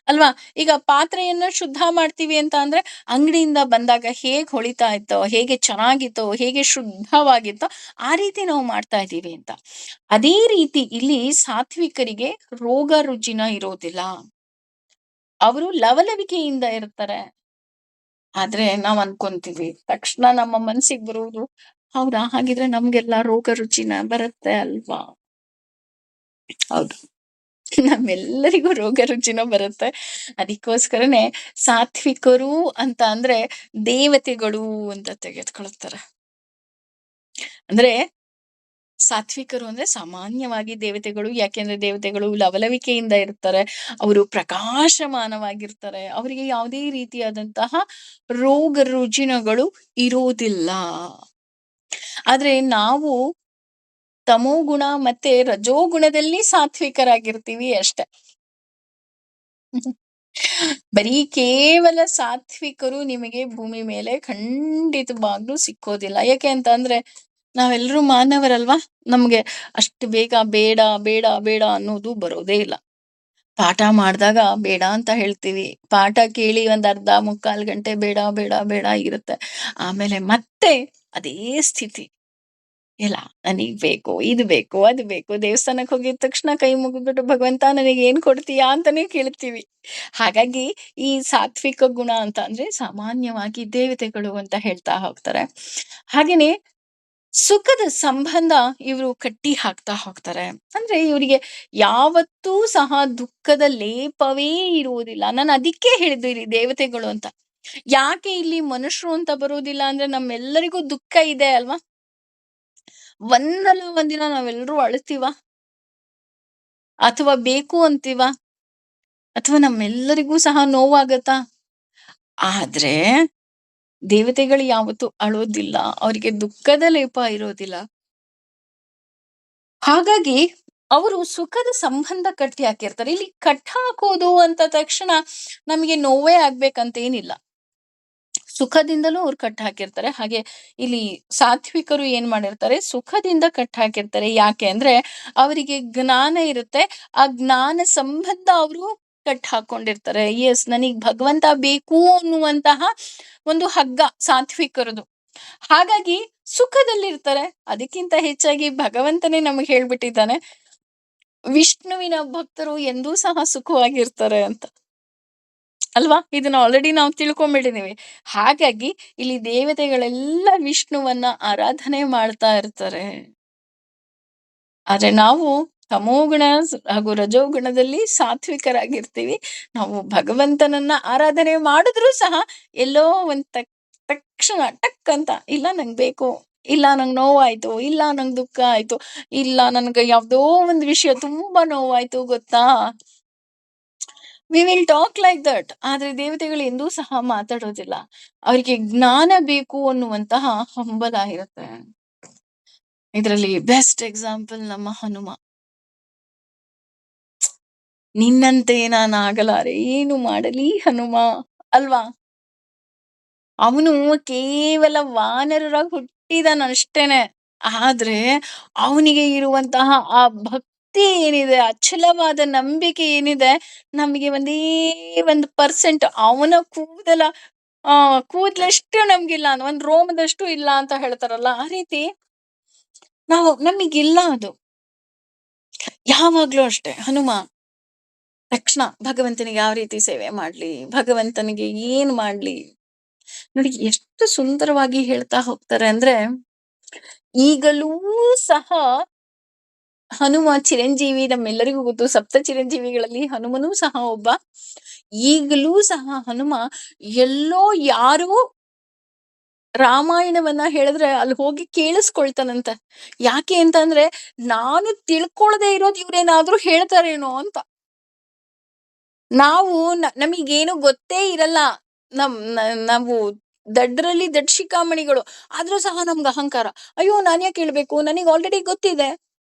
ಅಲ್ವಾ? ಈಗ ಪಾತ್ರೆಯನ್ನ ಶುದ್ಧ ಮಾಡ್ತೀವಿ ಅಂತ ಅಂದ್ರೆ ಅಂಗಡಿಯಿಂದ ಬಂದಾಗ ಹೇಗ್ ಹೊಳಿತಾ ಇತ್ತೋ, ಹೇಗೆ ಚೆನ್ನಾಗಿತ್ತೋ, ಹೇಗೆ ಶುದ್ಧವಾಗಿತ್ತೋ ಆ ರೀತಿ ನಾವು ಮಾಡ್ತಾ ಇದ್ದೀವಿ ಅಂತ. ಅದೇ ರೀತಿ ಇಲ್ಲಿ ಸಾತ್ವಿಕರಿಗೆ ರೋಗ ರುಜಿನ ಇರೋದಿಲ್ಲ. ಅವರು ಲವಲವಿಕೆಯಿಂದ ಇರ್ತಾರೆ. ಆದ್ರೆ ನಾವ್ ಅನ್ಕೊಂತೀವಿ, ತಕ್ಷಣ ನಮ್ಮ ಮನ್ಸಿಗೆ ಬರುವುದು, ಹೌದಾ, ಹಾಗಿದ್ರೆ ನಮ್ಗೆಲ್ಲಾ ರೋಗ ರುಜಿನ ಬರುತ್ತೆ ಅಲ್ವಾ? ಹೌದು. ನಮ್ಮೆಲ್ಲರಿಗೂ ರೋಗ ರುಜಿನ ಬರುತ್ತೆ. ಅದಕ್ಕೋಸ್ಕರನೇ ಸಾತ್ವಿಕರು ಅಂತ ಅಂದ್ರೆ ದೇವತೆಗಳು ಅಂತ ತೆಗೆದುಕೊಳ್ತಾರೆ. ಅಂದ್ರೆ ಸಾತ್ವಿಕರು ಅಂದ್ರೆ ಸಾಮಾನ್ಯವಾಗಿ ದೇವತೆಗಳು. ಯಾಕೆಂದ್ರೆ ದೇವತೆಗಳು ಲವಲವಿಕೆಯಿಂದ ಇರ್ತಾರೆ. ಅವರು ಪ್ರಕಾಶಮಾನವಾಗಿರ್ತಾರೆ. ಅವರಿಗೆ ಯಾವುದೇ ರೀತಿಯಾದಂತಹ ರೋಗ ರುಜಿನಗಳು ಇರೋದಿಲ್ಲ. ಆದ್ರೆ ನಾವು ತಮೋಗುಣ ಮತ್ತೆ ರಜೋಗುಣದಲ್ಲಿ ಸಾತ್ವಿಕರಾಗಿರ್ತೀವಿ ಅಷ್ಟೆ. ಬರೀ ಕೇವಲ ಸಾತ್ವಿಕರು ನಿಮಗೆ ಭೂಮಿ ಮೇಲೆ ಖಂಡಿತವಾಗ್ಲೂ ಸಿಕ್ಕೋದಿಲ್ಲ. ಯಾಕೆ ಅಂತ ಅಂದ್ರೆ ನಾವೆಲ್ಲರೂ ಮಾನವರಲ್ವಾ? ನಮ್ಗೆ ಅಷ್ಟು ಬೇಗ ಬೇಡ ಬೇಡ ಬೇಡ ಅನ್ನೋದು ಬರೋದೇ ಇಲ್ಲ. ಪಾಠ ಮಾಡಿದಾಗ ಬೇಡ ಅಂತ ಹೇಳ್ತೀವಿ. ಪಾಠ ಕೇಳಿ ಒಂದ್ ಅರ್ಧ ಮುಕ್ಕಾಲ್ ಗಂಟೆ ಬೇಡ ಬೇಡ ಬೇಡ ಇರುತ್ತೆ. ಆಮೇಲೆ ಮತ್ತೆ ಅದೇ ಸ್ಥಿತಿ. ಇಲ್ಲ, ನನಗ್ ಬೇಕು, ಇದು ಬೇಕು, ಅದು ಬೇಕು. ದೇವಸ್ಥಾನಕ್ಕೆ ಹೋಗಿದ ತಕ್ಷಣ ಕೈ ಮುಗಿದ್ಬಿಟ್ಟು ಭಗವಂತ ನನಗೆ ಏನ್ ಕೊಡ್ತೀಯಾ ಅಂತಾನೆ ಕೇಳ್ತೀವಿ. ಹಾಗಾಗಿ ಈ ಸಾತ್ವಿಕ ಗುಣ ಅಂತ ಅಂದ್ರೆ ಸಾಮಾನ್ಯವಾಗಿ ದೇವತೆಗಳು ಅಂತ ಹೇಳ್ತಾ ಹೋಗ್ತಾರೆ. ಹಾಗೇನೆ ಸುಖದ ಸಂಬಂಧ ಇವರು ಕಟ್ಟಿ ಹಾಕ್ತಾ ಹೋಗ್ತಾರೆ. ಅಂದ್ರೆ ಇವರಿಗೆ ಯಾವತ್ತೂ ಸಹ ದುಃಖದ ಲೇಪವೇ ಇರುವುದಿಲ್ಲ. ನಾನು ಅದಕ್ಕೆ ಹೇಳಿದ್ದು ಇಲ್ಲಿ ದೇವತೆಗಳು ಅಂತ. ಯಾಕೆ ಇಲ್ಲಿ ಮನುಷ್ಯರು ಅಂತ ಬರುವುದಿಲ್ಲ ಅಂದ್ರೆ ನಮ್ಮೆಲ್ಲರಿಗೂ ದುಃಖ ಇದೆ ಅಲ್ವಾ? ಒಂದಲ್ಲ ಒಂದಿನ ನಾವೆಲ್ಲರೂ ಅಳ್ತೀವ, ಅಥವಾ ಬೇಕು ಅಂತೀವ, ಅಥವಾ ನಮ್ಮೆಲ್ಲರಿಗೂ ಸಹ ನೋವಾಗತ್ತಾ? ಆದ್ರೆ ದೇವತೆಗಳು ಯಾವತ್ತೂ ಅಳೋದಿಲ್ಲ. ಅವರಿಗೆ ದುಃಖದ ಲೇಪ ಇರೋದಿಲ್ಲ. ಹಾಗಾಗಿ ಅವರು ಸುಖದ ಸಂಬಂಧ ಕಟ್ಟಿ ಹಾಕಿರ್ತಾರೆ. ಇಲ್ಲಿ ಕಟ್ ಹಾಕೋದು ಅಂತ ತಕ್ಷಣ ನಮಗೆ ನೋವೇ ಆಗ್ಬೇಕಂತೇನಿಲ್ಲ. ಸುಖದಿಂದಲೂ ಅವ್ರು ಕಟ್ ಹಾಕಿರ್ತಾರೆ. ಹಾಗೆ ಇಲ್ಲಿ ಸಾತ್ವಿಕರು ಏನ್ ಮಾಡಿರ್ತಾರೆ? ಸುಖದಿಂದ ಕಟ್ ಹಾಕಿರ್ತಾರೆ. ಯಾಕೆ ಅಂದ್ರೆ ಅವರಿಗೆ ಜ್ಞಾನ ಇರುತ್ತೆ. ಆ ಜ್ಞಾನ ಸಂಬಂಧ ಅವರು ಕಟ್ ಹಾಕೊಂಡಿರ್ತಾರೆ. ಎಸ್, ನನಗ್ ಭಗವಂತ ಬೇಕು ಅನ್ನುವಂತಹ ಒಂದು ಹಗ್ಗ ಸಾತ್ವಿಕರದು. ಹಾಗಾಗಿ ಸುಖದಲ್ಲಿರ್ತಾರೆ. ಅದಕ್ಕಿಂತ ಹೆಚ್ಚಾಗಿ ಭಗವಂತನೇ ನಮಗೆ ಹೇಳ್ಬಿಟ್ಟಿದ್ದಾನೆ, ವಿಷ್ಣುವಿನ ಭಕ್ತರು ಎಂದೂ ಸಹ ಸುಖವಾಗಿರ್ತಾರೆ ಅಂತ ಅಲ್ವಾ? ಇದನ್ನ ಆಲ್ರೆಡಿ ನಾವು ತಿಳ್ಕೊಂಡ್ಬಿಟ್ಟಿದೀವಿ. ಹಾಗಾಗಿ ಇಲ್ಲಿ ದೇವತೆಗಳೆಲ್ಲ ವಿಷ್ಣುವನ್ನ ಆರಾಧನೆ ಮಾಡ್ತಾ ಇರ್ತಾರೆ. ಆದ್ರೆ ನಾವು ತಮೋಗುಣ ಹಾಗೂ ರಜೋಗುಣದಲ್ಲಿ ಸಾತ್ವಿಕರಾಗಿರ್ತೀವಿ. ನಾವು ಭಗವಂತನನ್ನ ಆರಾಧನೆ ಮಾಡಿದ್ರೂ ಸಹ ಎಲ್ಲೋ ಒಂದ್ ತಕ್ಷಣ ಟಕ್ ಅಂತ, ಇಲ್ಲ ನಂಗ್ ಬೇಕು, ಇಲ್ಲ ನಂಗ್ ನೋವಾಯ್ತು, ಇಲ್ಲ ನಂಗ್ ದುಃಖ ಆಯ್ತು, ಇಲ್ಲ ನನ್ಗೆ ಯಾವ್ದೋ ಒಂದ್ ವಿಷಯ ತುಂಬಾ ನೋವಾಯ್ತು ಗೊತ್ತಾ, we will talk like that. ಆದ್ರೆ ದೇವತೆಗಳು ಎಂದೂ ಸಹ ಮಾತಾಡೋದಿಲ್ಲ. ಅವರಿಗೆ ಜ್ಞಾನ ಬೇಕು ಅನ್ನುವಂತಹ ಹಂಬಲ ಇರುತ್ತೆ. ಇದರಲ್ಲಿ ಬೆಸ್ಟ್ ಎಕ್ಸಾಂಪಲ್ ನಮ್ಮ ಹನುಮ. ನಿನ್ನಂತೆ ನಾನಾಗಲಾರೆ, ಏನು ಮಾಡಲಿ ಹನುಮ ಅಲ್ವಾ? ಅವನು ಕೇವಲ ವಾನರರಾಗಿ ಹುಟ್ಟಿದನಷ್ಟೇನೆ. ಆದ್ರೆ ಅವನಿಗೆ ಇರುವಂತಹ ಆ ಭಕ್ತಿ ಏನಿದೆ, ಅಚಲವಾದ ನಂಬಿಕೆ ಏನಿದೆ, ನಮಗೆ ಒಂದೇ 1% ಅವನ ಕೂದಲಷ್ಟು ನಮ್ಗಿಲ್ಲ, ಒಂದ್ ರೋಮದಷ್ಟು ಇಲ್ಲ ಅಂತ ಹೇಳ್ತಾರಲ್ಲ, ಆ ರೀತಿ ನಮಗಿಲ್ಲ ಅದು. ಯಾವಾಗ್ಲೂ ಅಷ್ಟೇ ಹನುಮ ತಕ್ಷಣ ಭಗವಂತನಿಗೆ ಯಾವ ರೀತಿ ಸೇವೆ ಮಾಡ್ಲಿ, ಭಗವಂತನಿಗೆ ಏನ್ ಮಾಡ್ಲಿ, ನೋಡಿ ಎಷ್ಟು ಸುಂದರವಾಗಿ ಹೇಳ್ತಾ ಹೋಗ್ತಾರೆ ಅಂದ್ರೆ, ಈಗಲೂ ಸಹ ಹನುಮ ಚಿರಂಜೀವಿ, ನಮ್ಮೆಲ್ಲರಿಗೂ ಗೊತ್ತು, ಸಪ್ತ ಚಿರಂಜೀವಿಗಳಲ್ಲಿ ಹನುಮನೂ ಸಹ ಒಬ್ಬ. ಈಗಲೂ ಸಹ ಹನುಮ ಎಲ್ಲೋ ಯಾರೋ ರಾಮಾಯಣವನ್ನ ಹೇಳಿದ್ರೆ ಅಲ್ಲಿ ಹೋಗಿ ಕೇಳಿಸ್ಕೊಳ್ತಾನಂತೆ. ಯಾಕೆ ಅಂತ ಅಂದ್ರೆ, ನಾನು ತಿಳ್ಕೊಳ್ದೆ ಇರೋದು ಇವ್ರೇನಾದ್ರೂ ಹೇಳ್ತಾರೇನೋ ಅಂತ. ನಾವು ನಮಗೇನು ಗೊತ್ತೇ ಇರಲ್ಲ, ನಾವು ದಡ್ರಲ್ಲಿ ದಡ್ ಶಿಖಾಮಣಿಗಳು, ಆದ್ರೂ ಸಹ ನಮ್ಗೆ ಅಹಂಕಾರ. ಅಯ್ಯೋ ನಾನ್ ಯಾಕೆ ಹೇಳ್ಬೇಕು, ನನಗೆ ಆಲ್ರೆಡಿ ಗೊತ್ತಿದೆ.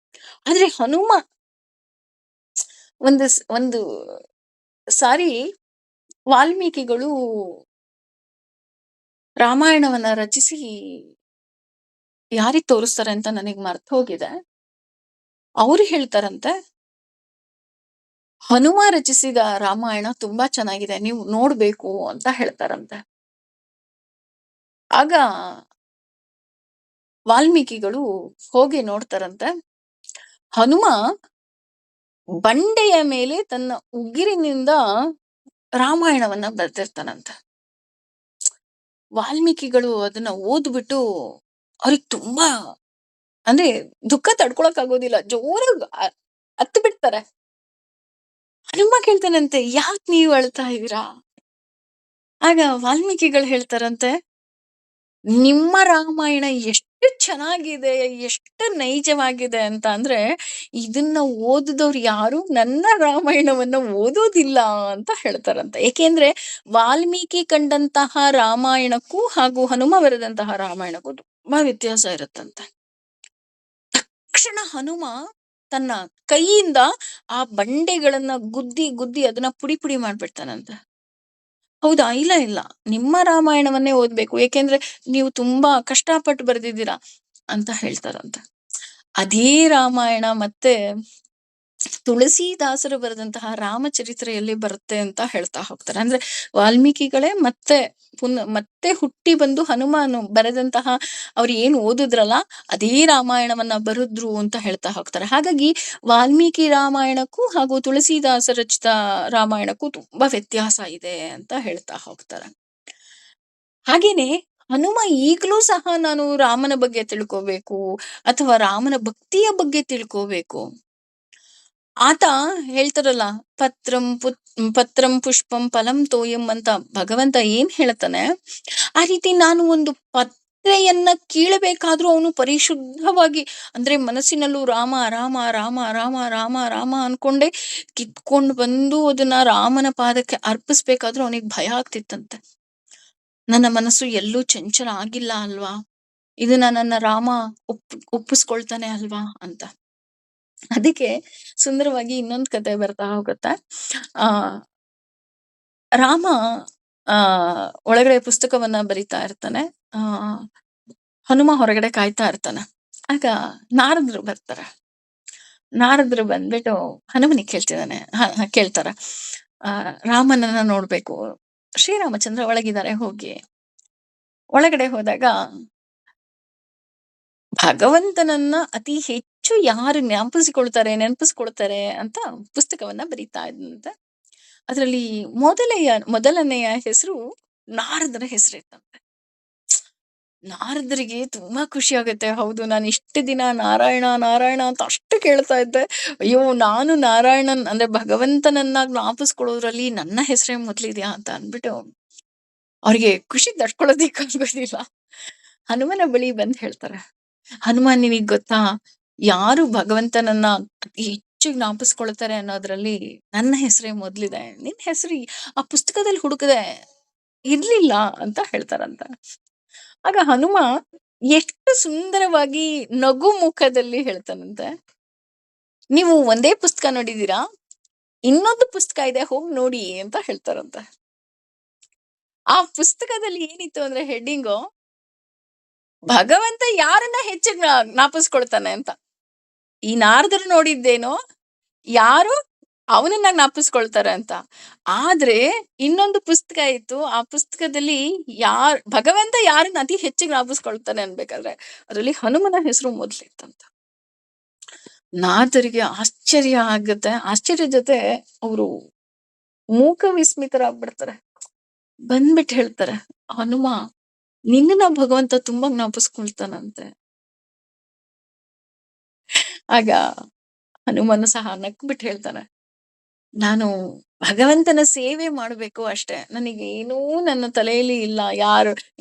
ಆದ್ರೆ ಹನುಮ ಒಂದು ಸಾರಿ ವಾಲ್ಮೀಕಿಗಳು ರಾಮಾಯಣವನ್ನ ರಚಿಸಿ ಯಾರಿಗ್ ತೋರಿಸ್ತಾರೆ ಅಂತ ನನಗ್ ಮರ್ತ್ ಹೋಗಿದೆ. ಅವ್ರು ಹೇಳ್ತಾರಂತೆ, ಹನುಮ ರಚಿಸಿದ ರಾಮಾಯಣ ತುಂಬಾ ಚೆನ್ನಾಗಿದೆ, ನೀವು ನೋಡ್ಬೇಕು ಅಂತ ಹೇಳ್ತಾರಂತೆ. ಆಗ ವಾಲ್ಮೀಕಿಗಳು ಹೋಗಿ ನೋಡ್ತಾರಂತೆ. ಹನುಮ ಬಂಡೆಯ ಮೇಲೆ ತನ್ನ ಉಗಿರಿನಿಂದ ರಾಮಾಯಣವನ್ನ ಬರ್ದಿರ್ತಾನಂತೆ. ವಾಲ್ಮೀಕಿಗಳು ಅದನ್ನ ಓದ್ಬಿಟ್ಟು ಅವ್ರಿಗೆ ತುಂಬಾ, ಅಂದ್ರೆ ದುಃಖ ತಡ್ಕೊಳಕ್ ಆಗೋದಿಲ್ಲ, ಜೋರಾಗಿ ಅತ್ತು ಬಿಡ್ತಾರೆ. ಹನುಮ ಕೇಳ್ತಾನಂತೆ, ಯಾಕೆ ನೀವು ಅಳ್ತಾ ಇದೀರಾ? ಆಗ ವಾಲ್ಮೀಕಿಗಳು ಹೇಳ್ತಾರಂತೆ, ನಿಮ್ಮ ರಾಮಾಯಣ ಎಷ್ಟು ಚೆನ್ನಾಗಿದೆ, ಎಷ್ಟು ನೈಜವಾಗಿದೆ ಅಂತ ಅಂದ್ರೆ, ಇದನ್ನ ಓದಿದವ್ರು ಯಾರು ನನ್ನ ರಾಮಾಯಣವನ್ನ ಓದೋದಿಲ್ಲ ಅಂತ ಹೇಳ್ತಾರಂತೆ. ಏಕೆಂದ್ರೆ ವಾಲ್ಮೀಕಿ ಕಂಡಂತಹ ರಾಮಾಯಣಕ್ಕೂ ಹಾಗೂ ಹನುಮ ಬರೆದಂತಹ ರಾಮಾಯಣಕ್ಕೂ ತುಂಬಾ ವ್ಯತ್ಯಾಸ ಇರುತ್ತಂತೆ. ತಕ್ಷಣ ಹನುಮ ತನ್ನ ಕೈಯಿಂದ ಆ ಬಂಡೆಗಳನ್ನ ಗುದ್ದಿ ಗುದ್ದಿ ಅದನ್ನ ಪುಡಿ ಪುಡಿ ಮಾಡ್ಬಿಡ್ತಾನಂತೆ. ಹೌದಾ? ಇಲ್ಲ ಇಲ್ಲ, ನಿಮ್ಮ ರಾಮಾಯಣವನ್ನೇ ಓದ್ಬೇಕು, ಏಕೆಂದ್ರೆ ನೀವು ತುಂಬಾ ಕಷ್ಟಪಟ್ಟು ಬರೆದಿದ್ದೀರಾ ಅಂತ ಹೇಳ್ತಾರಂತೆ. ಅದೇ ರಾಮಾಯಣ ಮತ್ತೆ ತುಳಸಿದಾಸರು ಬರೆದಂತಹ ರಾಮಚರಿತ್ರೆಯಲ್ಲಿ ಬರುತ್ತೆ ಅಂತ ಹೇಳ್ತಾ ಹೋಗ್ತಾರೆ. ಅಂದ್ರೆ ವಾಲ್ಮೀಕಿಗಳೇ ಮತ್ತೆ ಹುಟ್ಟಿ ಬಂದು ಹನುಮಾನು ಬರೆದಂತಹ ಅವ್ರು ಏನು ಓದಿದ್ರಲ್ಲ ಅದೇ ರಾಮಾಯಣವನ್ನ ಬರೆದ್ರು ಅಂತ ಹೇಳ್ತಾ ಹೋಗ್ತಾರೆ. ಹಾಗಾಗಿ ವಾಲ್ಮೀಕಿ ರಾಮಾಯಣಕ್ಕೂ ಹಾಗೂ ತುಳಸಿದಾಸ ರಚಿತ ರಾಮಾಯಣಕ್ಕೂ ತುಂಬಾ ವ್ಯತ್ಯಾಸ ಇದೆ ಅಂತ ಹೇಳ್ತಾ ಹೋಗ್ತಾರೆ. ಹಾಗೇನೆ ಹನುಮ ಈಗಲೂ ಸಹ ನಾನು ರಾಮನ ಬಗ್ಗೆ ತಿಳ್ಕೋಬೇಕು ಅಥವಾ ರಾಮನ ಭಕ್ತಿಯ ಬಗ್ಗೆ ತಿಳ್ಕೋಬೇಕು, ಆತ ಹೇಳ್ತಾರಲ್ಲ, ಪತ್ರಂ ಪುಷ್ಪಂ ಫಲಂ ತೋಯಂ ಅಂತ ಭಗವಂತ ಏನ್ ಹೇಳ್ತಾನೆ, ಆ ರೀತಿ ನಾನು ಒಂದು ಪತ್ರೆಯನ್ನ ಕೀಳಬೇಕಾದ್ರೂ ಅವನು ಪರಿಶುದ್ಧವಾಗಿ, ಅಂದ್ರೆ ಮನಸ್ಸಿನಲ್ಲೂ ರಾಮ ರಾಮ ರಾಮ ರಾಮ ರಾಮ ರಾಮ ಅನ್ಕೊಂಡೆ ಕಿತ್ಕೊಂಡು ಬಂದು ಅದನ್ನ ರಾಮನ ಪಾದಕ್ಕೆ ಅರ್ಪಿಸ್ಬೇಕಾದ್ರೂ ಅವನಿಗೆ ಭಯ ಆಗ್ತಿತ್ತಂತೆ. ನನ್ನ ಮನಸ್ಸು ಎಲ್ಲೂ ಚಂಚಲ ಆಗಿಲ್ಲ ಅಲ್ವಾ, ಇದನ್ನ ನನ್ನ ರಾಮ ಒಪ್ಪಿಸ್ಕೊಳ್ತಾನೆ ಅಲ್ವಾ ಅಂತ. ಅದಕ್ಕೆ ಸುಂದರವಾಗಿ ಇನ್ನೊಂದು ಕತೆ ಬರ್ತಾ ಹೋಗುತ್ತೆ. ಆ ರಾಮ ಆ ಒಳಗಡೆ ಪುಸ್ತಕವನ್ನ ಬರಿತಾ ಇರ್ತಾನೆ. ಆ ಹನುಮ ಹೊರಗಡೆ ಕಾಯ್ತಾ ಇರ್ತಾನೆ. ಆಗ ನಾರದ್ರು ಬರ್ತಾರೆ. ನಾರದ್ರು ಬಂದ್ಬಿಟ್ಟು ಹನುಮನಿಗೆ ಕೇಳ್ತಾರ, ರಾಮನನ್ನ ನೋಡ್ಬೇಕು, ಶ್ರೀರಾಮಚಂದ್ರ ಒಳಗಿದ್ದಾರೆ, ಹೋಗಿ. ಒಳಗಡೆ ಹೋದಾಗ ಭಗವಂತನನ್ನ ಅತಿ ಹೆಚ್ಚು ಯಾರು ನೆನಪಿಸ್ಕೊಳ್ತಾರೆ ಅಂತ ಪುಸ್ತಕವನ್ನ ಬರೀತಾ ಇದ್ದಂತೆ. ಅದರಲ್ಲಿ ಮೊದಲನೆಯ ಹೆಸರು ನಾರದರ ಹೆಸರಿತ್ತಂತೆ. ನಾರದರಿಗೆ ತುಂಬಾ ಖುಷಿ ಆಗುತ್ತೆ. ಹೌದು, ನಾನು ಇಷ್ಟು ದಿನ ನಾರಾಯಣ ನಾರಾಯಣ ಅಂತ ಅಷ್ಟು ಕೇಳ್ತಾ ಇದ್ದೆ, ಅಯ್ಯೋ ನಾನು ನಾರಾಯಣನ್ ಅಂದ್ರೆ ಭಗವಂತನನ್ನ ಜ್ಞಾಪಿಸ್ಕೊಳ್ಳೋದ್ರಲ್ಲಿ ನನ್ನ ಹೆಸರೇ ಮೊದ್ಲಿದ್ಯಾ ಅಂತ ಅಂದ್ಬಿಟ್ಟು ಅವ್ರಿಗೆ ಖುಷಿ ತಡ್ಕೊಳ್ಳೋದಿಕ್ಕಾಗೋದಿಲ್ಲ. ಹನುಮನ ಬಳಿ ಬಂದ್ ಹೇಳ್ತಾರೆ, ಹನುಮಾನ್ ನಿನಗ್ ಗೊತ್ತಾ, ಯಾರು ಭಗವಂತನನ್ನ ಅತಿ ಹೆಚ್ಚು ಜ್ಞಾಪಿಸ್ಕೊಳ್ತಾರೆ ಅನ್ನೋದ್ರಲ್ಲಿ ನನ್ನ ಹೆಸರೇ ಮೊದ್ಲಿದೆ, ನಿನ್ ಹೆಸರು ಆ ಪುಸ್ತಕದಲ್ಲಿ ಹುಡುಕದೆ ಇರ್ಲಿಲ್ಲ ಅಂತ ಹೇಳ್ತಾರಂತ. ಆಗ ಹನುಮ ಎಷ್ಟು ಸುಂದರವಾಗಿ ನಗು ಮುಖದಲ್ಲಿ ಹೇಳ್ತಾನಂತೆ, ನೀವು ಒಂದೇ ಪುಸ್ತಕ ನೋಡಿದೀರಾ, ಇನ್ನೊಂದು ಪುಸ್ತಕ ಇದೆ, ಹೋಗಿ ನೋಡಿ ಅಂತ ಹೇಳ್ತಾರಂತೆ. ಆ ಪುಸ್ತಕದಲ್ಲಿ ಏನಿತ್ತು ಅಂದ್ರೆ ಹೆಡ್ಡಿಂಗು, ಭಗವಂತ ಯಾರನ್ನ ಹೆಚ್ಚು ಜ್ಞಾಪಿಸ್ಕೊಳ್ತಾನೆ ಅಂತ. ಈ ನಾರದರು ನೋಡಿದ್ದೇನೋ ಯಾರು ಅವನನ್ನ ಜ್ಞಾಪಿಸ್ಕೊಳ್ತಾರೆ ಅಂತ. ಆದ್ರೆ ಇನ್ನೊಂದು ಪುಸ್ತಕ ಇತ್ತು. ಆ ಪುಸ್ತಕದಲ್ಲಿ ಭಗವಂತ ಯಾರನ್ನ ಅತಿ ಹೆಚ್ಚು ಜ್ಞಾಪಿಸ್ಕೊಳ್ತಾನೆ ಅನ್ಬೇಕಾದ್ರೆ ಅದ್ರಲ್ಲಿ ಹನುಮನ ಹೆಸರು ಮೊದ್ಲಿತ್ತಂತ. ನಾರದರಿಗೆ ಆಶ್ಚರ್ಯ ಆಗತ್ತೆ. ಆಶ್ಚರ್ಯ ಜೊತೆ ಅವರು ಮೂಕ ವಿಸ್ಮಿತರಾಗ್ಬಿಡ್ತಾರೆ. ಬಂದ್ಬಿಟ್ಟು ಹೇಳ್ತಾರೆ, ಹನುಮ ನಿನ್ನ ಭಗವಂತ ತುಂಬಾ ಜ್ಞಾಪಿಸ್ಕೊಳ್ತಾನಂತೆ. ಆಗ ಹನುಮನು ಸಹ ನಕ್ಬಿಟ್ಟು ಹೇಳ್ತಾನೆ, ನಾನು ಭಗವಂತನ ಸೇವೆ ಮಾಡ್ಬೇಕು ಅಷ್ಟೇ. ನನಗೇನೂ ನನ್ನ ತಲೆಯಲ್ಲಿ ಇಲ್ಲ.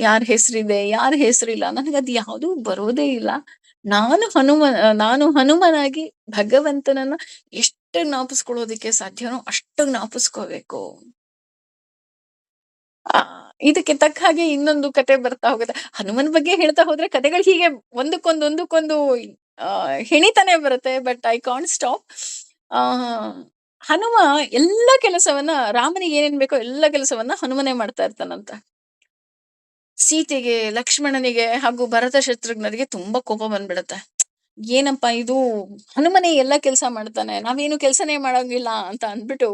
ಯಾರ ಹೆಸರಿದೆ, ಯಾರ ಹೆಸರಿಲ್ಲ, ನನಗದು ಯಾವುದೂ ಬರೋದೇ ಇಲ್ಲ. ನಾನು ಹನುಮನಾಗಿ ಭಗವಂತನನ್ನ ಎಷ್ಟು ಜ್ಞಾಪಿಸ್ಕೊಳ್ಳೋದಿಕ್ಕೆ ಸಾಧ್ಯನೋ ಅಷ್ಟು ಜ್ಞಾಪಿಸ್ಕೋಬೇಕು. ಇದಕ್ಕೆ ತಕ್ಕ ಹಾಗೆ ಇನ್ನೊಂದು ಕತೆ ಬರ್ತಾ ಹೋಗುತ್ತೆ. ಹನುಮನ ಬಗ್ಗೆ ಹೇಳ್ತಾ ಹೋದ್ರೆ ಕತೆಗಳು ಹೀಗೆ ಒಂದಕ್ಕೊಂದು ಹೆಣಿತಾನೆ ಬರುತ್ತೆ. But I can't stop. Hanuma ಎಲ್ಲ ಕೆಲಸವನ್ನ, ರಾಮನಿಗೆ ಏನೇನ್ ಬೇಕೋ ಎಲ್ಲ ಕೆಲಸವನ್ನ ಹನುಮನೆ ಮಾಡ್ತಾ ಇರ್ತಾನಂತ. ಸೀತೆಗೆ, ಲಕ್ಷ್ಮಣನಿಗೆ ಹಾಗೂ ಭರತ ಶತ್ರುಘ್ನರಿಗೆ ತುಂಬಾ ಕೋಪ ಬಂದ್ಬಿಡುತ್ತೆ. ಏನಪ್ಪಾ ಇದು, ಹನುಮನೆ ಎಲ್ಲ ಕೆಲಸ ಮಾಡ್ತಾನೆ, ನಾವೇನು ಕೆಲಸನೇ ಮಾಡಂಗಿಲ್ಲ ಅಂತ ಅಂದ್ಬಿಟ್ಟು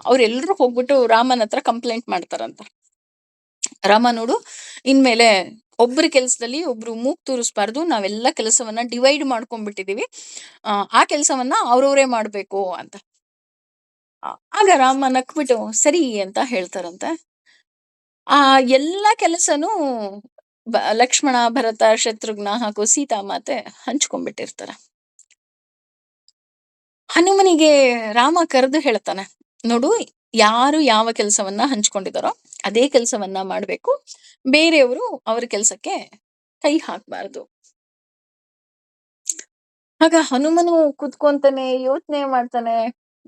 ಅವ್ರೆಲ್ರೂ ಹೋಗ್ಬಿಟ್ಟು ರಾಮನ ಹತ್ರ ಕಂಪ್ಲೇಂಟ್ ಮಾಡ್ತಾರಂತ. ರಾಮ ನೋಡು, ಇನ್ಮೇಲೆ ಒಬ್ರ ಕೆಲ್ಸದಲ್ಲಿ ಒಬ್ರು ಮೂಗ್ ತೂರಿಸ್ಬಾರ್ದು, ನಾವೆಲ್ಲ ಕೆಲಸವನ್ನ ಡಿವೈಡ್ ಮಾಡ್ಕೊಂಡ್ಬಿಟ್ಟಿದೀವಿ. ಆ ಕೆಲಸವನ್ನ ಅವ್ರವ್ರೇ ಮಾಡ್ಬೇಕು ಅಂತ. ಆಗ ರಾಮ ನಕ್ಬಿಟ್ಟು ಸರಿ ಅಂತ ಹೇಳ್ತಾರಂತೆ. ಆ ಎಲ್ಲ ಕೆಲಸನೂ ಲಕ್ಷ್ಮಣ, ಭರತ, ಶತ್ರುಘ್ನ ಹಾಗೂ ಸೀತಾಮಾತೆ ಹಂಚ್ಕೊಂಡ್ಬಿಟ್ಟಿರ್ತಾರ. ಹನುಮನಿಗೆ ರಾಮ ಕರೆದು ಹೇಳ್ತಾನೆ, ನೋಡು, ಯಾರು ಯಾವ ಕೆಲಸವನ್ನ ಹಂಚ್ಕೊಂಡಿದಾರೋ ಅದೇ ಕೆಲಸವನ್ನ ಮಾಡ್ಬೇಕು, ಬೇರೆಯವರು ಅವ್ರ ಕೆಲ್ಸಕ್ಕೆ ಕೈ ಹಾಕ್ಬಾರ್ದು. ಆಗ ಹನುಮನು ಕುತ್ಕೊಂತಾನೆ, ಯೋಚನೆ ಮಾಡ್ತಾನೆ.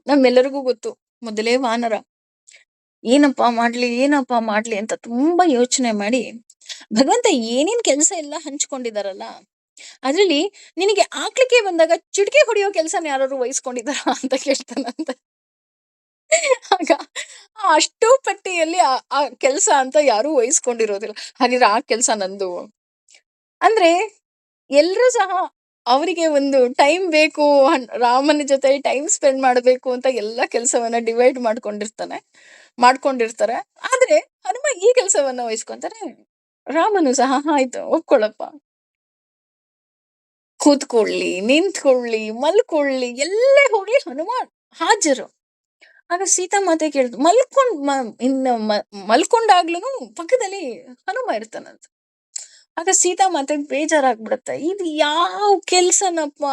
ನಮ್ಮೆಲ್ಲರಿಗೂ ಗೊತ್ತು, ಮೊದಲೇ ವಾನರ, ಏನಪ್ಪಾ ಮಾಡ್ಲಿ ಅಂತ ತುಂಬಾ ಯೋಚನೆ ಮಾಡಿ, ಭಗವಂತ ಏನೇನ್ ಕೆಲಸ ಎಲ್ಲ ಹಂಚ್ಕೊಂಡಿದಾರಲ್ಲ, ಅದ್ರಲ್ಲಿ ನಿನಗೆ ಆಕ್ಲಿಕ್ಕೆ ಬಂದಾಗ ಚಿಟಿಕೆ ಹೊಡೆಯೋ ಕೆಲ್ಸನ ಯಾರು ವಹಿಸ್ಕೊಂಡಿದಾರ ಅಂತ ಕೇಳ್ತಾನಂತ. ಆಗ ಅಷ್ಟು ಪಟ್ಟಿಯಲ್ಲಿ ಆ ಕೆಲ್ಸ ಅಂತ ಯಾರು ವಹಿಸ್ಕೊಂಡಿರೋದಿಲ್ಲ. ಹಾಗಿದ್ರೆ ಆ ಕೆಲ್ಸ ನಂದು ಅಂದ್ರೆ ಎಲ್ರೂ ಸಹ ಅವರಿಗೆ ಒಂದು ಟೈಮ್ ಬೇಕು, ರಾಮನ ಜೊತೆ ಟೈಮ್ ಸ್ಪೆಂಡ್ ಮಾಡ್ಬೇಕು ಅಂತ ಎಲ್ಲಾ ಕೆಲ್ಸವನ್ನ ಡಿವೈಡ್ ಮಾಡ್ಕೊಂಡಿರ್ತಾರೆ. ಆದ್ರೆ ಹನುಮ ಈ ಕೆಲ್ಸವನ್ನ ವಹಿಸ್ಕೊಂತಾರೆ. ರಾಮನು ಸಹ ಆಯ್ತು ಒಪ್ಕೊಳಪ್ಪ, ಕೂತ್ಕೊಳ್ಳಿ, ನಿಂತ್ಕೊಳ್ಳಿ, ಮಲ್ಕೊಳ್ಳಿ, ಎಲ್ಲೇ ಹೋಗ್ಲಿ ಹನುಮ ಹಾಜರು. ಆಗ ಸೀತಾಮಾತೆ ಕೇಳಿದ್ರು, ಮಲ್ಕೊಂಡಾಗ್ಲೂ ಪಕ್ಕದಲ್ಲಿ ಹನುಮ ಇರ್ತಾನಂತ. ಆಗ ಸೀತಾಮಾತೆ ಬೇಜಾರಾಗ್ಬಿಡತ್ತೆ, ಇದು ಯಾವ ಕೆಲ್ಸನಪ್ಪ.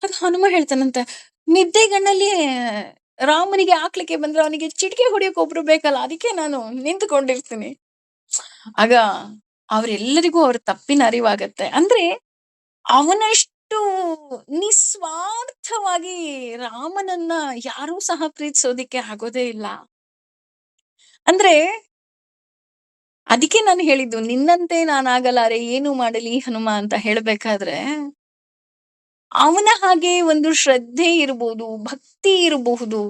ಆಗ ಹನುಮ ಹೇಳ್ತಾನಂತ, ನಿದ್ದೆಗಣ್ಣಲ್ಲಿ ರಾಮನಿಗೆ ಹಾಕ್ಲಿಕ್ಕೆ ಬಂದ್ರೆ ಅವನಿಗೆ ಚಿಟಿಕೆ ಹೊಡಿಯೋಕೆ ಒಬ್ರು ಬೇಕಲ್ಲ, ಅದಕ್ಕೆ ನಾನು ನಿಂತ್ಕೊಂಡಿರ್ತೀನಿ. ಆಗ ಅವರೆಲ್ಲರಿಗೂ ಅವ್ರ ತಪ್ಪಿನ ಅರಿವಾಗತ್ತೆ. ಅಂದ್ರೆ ಅವನಷ್ಟು ನಿಸ್ವಾರ್ಥವಾಗಿ ರಾಮನನ್ನ ಯಾರೂ ಸಹ ಪ್ರೀತಿಸೋದಿಕ್ಕೆ ಆಗೋದೇ ಇಲ್ಲ. ಅಂದ್ರೆ ಅದಕ್ಕೆ ನಾನು ಹೇಳಿದ್ದು, ನಿನ್ನಂತೆ ನಾನಾಗಲಾರೆ ಏನು ಮಾಡಲಿ ಹನುಮ ಅಂತ ಹೇಳ್ಬೇಕಾದ್ರೆ, ಅವನ ಹಾಗೆ ಒಂದು ಶ್ರದ್ಧೆ ಇರಬಹುದು, ಭಕ್ತಿ ಇರಬಹುದು,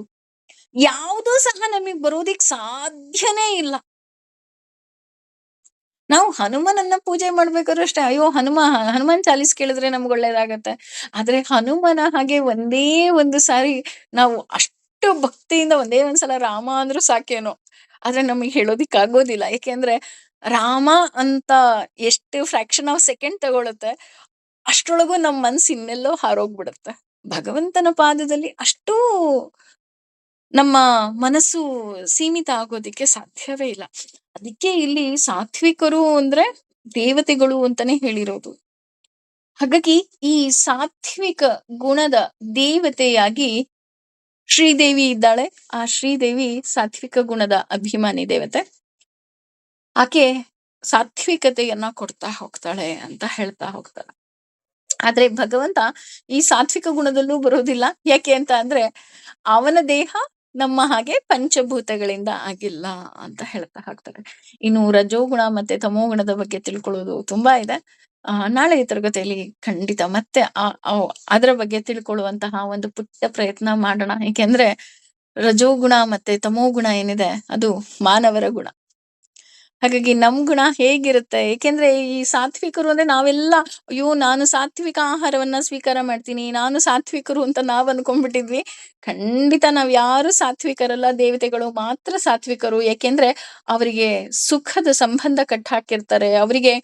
ಯಾವುದೂ ಸಹ ನಮಗ್ ಬರೋದಿಕ್ ಸಾಧ್ಯನೇ ಇಲ್ಲ. ನಾವು ಹನುಮನನ್ನ ಪೂಜೆ ಮಾಡ್ಬೇಕಾದ್ರೂ ಅಷ್ಟೇ, ಅಯ್ಯೋ ಹನುಮಾನ್ ಚಾಲೀಸ್ ಕೇಳಿದ್ರೆ ನಮ್ಗೆ ಒಳ್ಳೇದಾಗತ್ತೆ. ಆದ್ರೆ ಹನುಮನ ಹಾಗೆ ಒಂದೇ ಒಂದು ಸಾರಿ ನಾವು ಅಷ್ಟು ಭಕ್ತಿಯಿಂದ ಒಂದೇ ಒಂದ್ಸಲ ರಾಮ ಅಂದ್ರೂ ಸಾಕೇನೋ, ಆದ್ರೆ ನಮಗ್ ಹೇಳೋದಿಕ್ ಆಗೋದಿಲ್ಲ. ಯಾಕೆಂದ್ರೆ ರಾಮ ಅಂತ ಎಷ್ಟು ಫ್ರಾಕ್ಷನ್ ಆಫ್ ಸೆಕೆಂಡ್ ತಗೊಳುತ್ತೆ, ಅಷ್ಟ್ರೊಳಗೂ ನಮ್ ಮನ್ಸು ಇನ್ನೆಲ್ಲೋ ಹಾರೋಗ್ಬಿಡುತ್ತೆ. ಭಗವಂತನ ಪಾದದಲ್ಲಿ ಅಷ್ಟೂ ನಮ್ಮ ಮನಸ್ಸು ಸೀಮಿತ ಆಗೋದಿಕ್ಕೆ ಸಾಧ್ಯವೇ ಇಲ್ಲ. ಅದಕ್ಕೆ ಇಲ್ಲಿ ಸಾತ್ವಿಕರು ಅಂದ್ರೆ ದೇವತೆಗಳು ಅಂತಾನೆ ಹೇಳಿರೋದು. ಹಾಗಾಗಿ ಈ ಸಾತ್ವಿಕ ಗುಣದ ದೇವತೆಯಾಗಿ ಶ್ರೀದೇವಿ ಇದ್ದಾಳೆ. ಆ ಶ್ರೀದೇವಿ ಸಾತ್ವಿಕ ಗುಣದ ಅಭಿಮಾನಿ ದೇವತೆ. ಆಕೆ ಸಾತ್ವಿಕತೆಯನ್ನ ಕೊಡ್ತಾ ಹೋಗ್ತಾಳೆ ಅಂತ ಹೇಳ್ತಾ ಹೋಗ್ತಾಳೆ. ಆದ್ರೆ ಭಗವಂತ ಈ ಸಾತ್ವಿಕ ಗುಣದಲ್ಲೂ ಬರೋದಿಲ್ಲ. ಯಾಕೆ ಅಂತ ಅಂದ್ರೆ ಅವನ ದೇಹ ನಮ್ಮ ಹಾಗೆ ಪಂಚಭೂತಗಳಿಂದ ಆಗಿಲ್ಲ ಅಂತ ಹೇಳ್ತಾ ಹೋಗ್ತಾರೆ. ಇನ್ನು ರಜೋಗುಣ ಮತ್ತೆ ತಮೋಗುಣದ ಬಗ್ಗೆ ತಿಳ್ಕೊಳ್ಳೋದು ತುಂಬಾ ಇದೆ. ನಾಳೆ ತರಗತಿಯಲ್ಲಿ ಖಂಡಿತ ಮತ್ತೆ ಅದರ ಬಗ್ಗೆ ತಿಳ್ಕೊಳ್ಳುವಂತಹ ಒಂದು ಪುಟ್ಟ ಪ್ರಯತ್ನ ಮಾಡೋಣ. ಏಕೆಂದ್ರೆ ರಜೋಗುಣ ಮತ್ತೆ ತಮೋಗುಣ ಏನಿದೆ ಅದು ಮಾನವರ ಗುಣ. ಹಾಗಾಗಿ ನಮ್ ಗುಣ ಹೇಗಿರುತ್ತೆ? ಏಕೆಂದ್ರೆ ಈ ಸಾತ್ವಿಕರು ಅಂದ್ರೆ ನಾವೆಲ್ಲ ಅಯ್ಯೋ! ನಾನು ಸಾತ್ವಿಕ ಆಹಾರವನ್ನ ಸ್ವೀಕಾರ ಮಾಡ್ತೀನಿ. ನಾನು ಸಾತ್ವಿಕರು ಅಂತ ನಾವ್ ಅನ್ಕೊಂಡ್ಬಿಟ್ಟಿದ್ವಿ. ಖಂಡಿತ ನಾವ್ ಯಾರು ಸಾತ್ವಿಕರಲ್ಲ. ದೇವತೆಗಳು ಮಾತ್ರ ಸಾತ್ವಿಕರು. ಏಕೆಂದ್ರೆ ಅವರಿಗೆ ಸುಖದ ಸಂಬಂಧ ಕಟ್ಟಾಕಿರ್ತಾರೆ. ಅವರಿಗೆ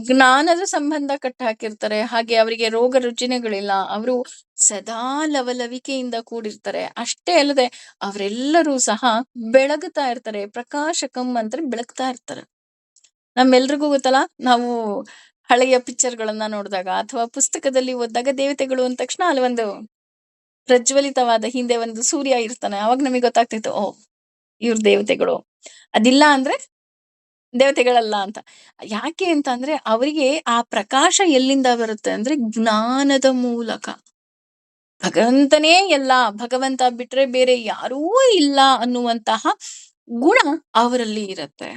ಜ್ಞಾನದ ಸಂಬಂಧ ಕಟ್ಟಾಕಿರ್ತಾರೆ. ಹಾಗೆ ಅವರಿಗೆ ರೋಗ ರುಜಿನಗಳಿಲ್ಲ. ಅವರು ಸದಾ ಲವಲವಿಕೆಯಿಂದ ಕೂಡಿರ್ತಾರೆ. ಅಷ್ಟೇ ಅಲ್ಲದೆ ಅವರೆಲ್ಲರೂ ಸಹ ಬೆಳಗುತ್ತಾ ಇರ್ತಾರೆ. ಪ್ರಕಾಶಕಂ ಅಂದ್ರೆ ಬೆಳಗ್ತಾ ಇರ್ತಾರೆ. ನಮ್ಮೆಲ್ರಿಗೂ ಗೊತ್ತಲ್ಲ, ನಾವು ಹಳೆಯ ಪಿಕ್ಚರ್‌ಗಳನ್ನ ನೋಡಿದಾಗ ಅಥವಾ ಪುಸ್ತಕದಲ್ಲಿ ಓದಿದಾಗ ದೇವತೆಗಳು ಅಂದ ತಕ್ಷಣ ಅಲ್ಲಿ ಒಂದು ಪ್ರಜ್ವಲಿತವಾದ ಹಿಂದೆ ಒಂದು ಸೂರ್ಯ ಇರ್ತಾನೆ. ಅವಾಗ ನಮಗೆ ಗೊತ್ತಾಗ್ತಿತ್ತು, ಓಹ್! ಇವ್ರು ದೇವತೆಗಳು. ಅದಿಲ್ಲ ಅಂದ್ರೆ ದೇವತೆಗಳಲ್ಲ ಅಂತ. ಯಾಕೆ ಅಂತ ಅಂದ್ರೆ ಅವರಿಗೆ ಆ ಪ್ರಕಾಶ ಎಲ್ಲಿಂದ ಬರುತ್ತೆ ಅಂದ್ರೆ ಜ್ಞಾನದ ಮೂಲಕ. ಭಗವಂತನೇ ಎಲ್ಲ, ಭಗವಂತ ಬಿಟ್ರೆ ಬೇರೆ ಯಾರೂ ಇಲ್ಲ ಅನ್ನುವಂತಹ ಗುಣ ಅವರಲ್ಲಿ ಇರತ್ತೆ.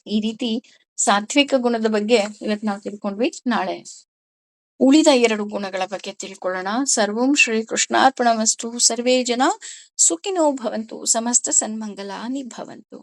ಈ ರೀತಿ ಸಾತ್ವಿಕ ಗುಣದ ಬಗ್ಗೆ ಇವತ್ತು ನಾವು ತಿಳ್ಕೊಂಡ್ವಿ. ನಾಳೆ ಉಳಿದ 2 ಗುಣಗಳ ಬಗ್ಗೆ ತಿಳ್ಕೊಳ್ಳೋಣ. ಸರ್ವಂ ಶ್ರೀ ಕೃಷ್ಣಾರ್ಪಣಮಸ್ತು. ಸರ್ವೇ ಜನ ಸುಖಿನೋ ಭವಂತು. ಸಮಸ್ತ ಸನ್ಮಂಗಲಾನಿ ಭವಂತು.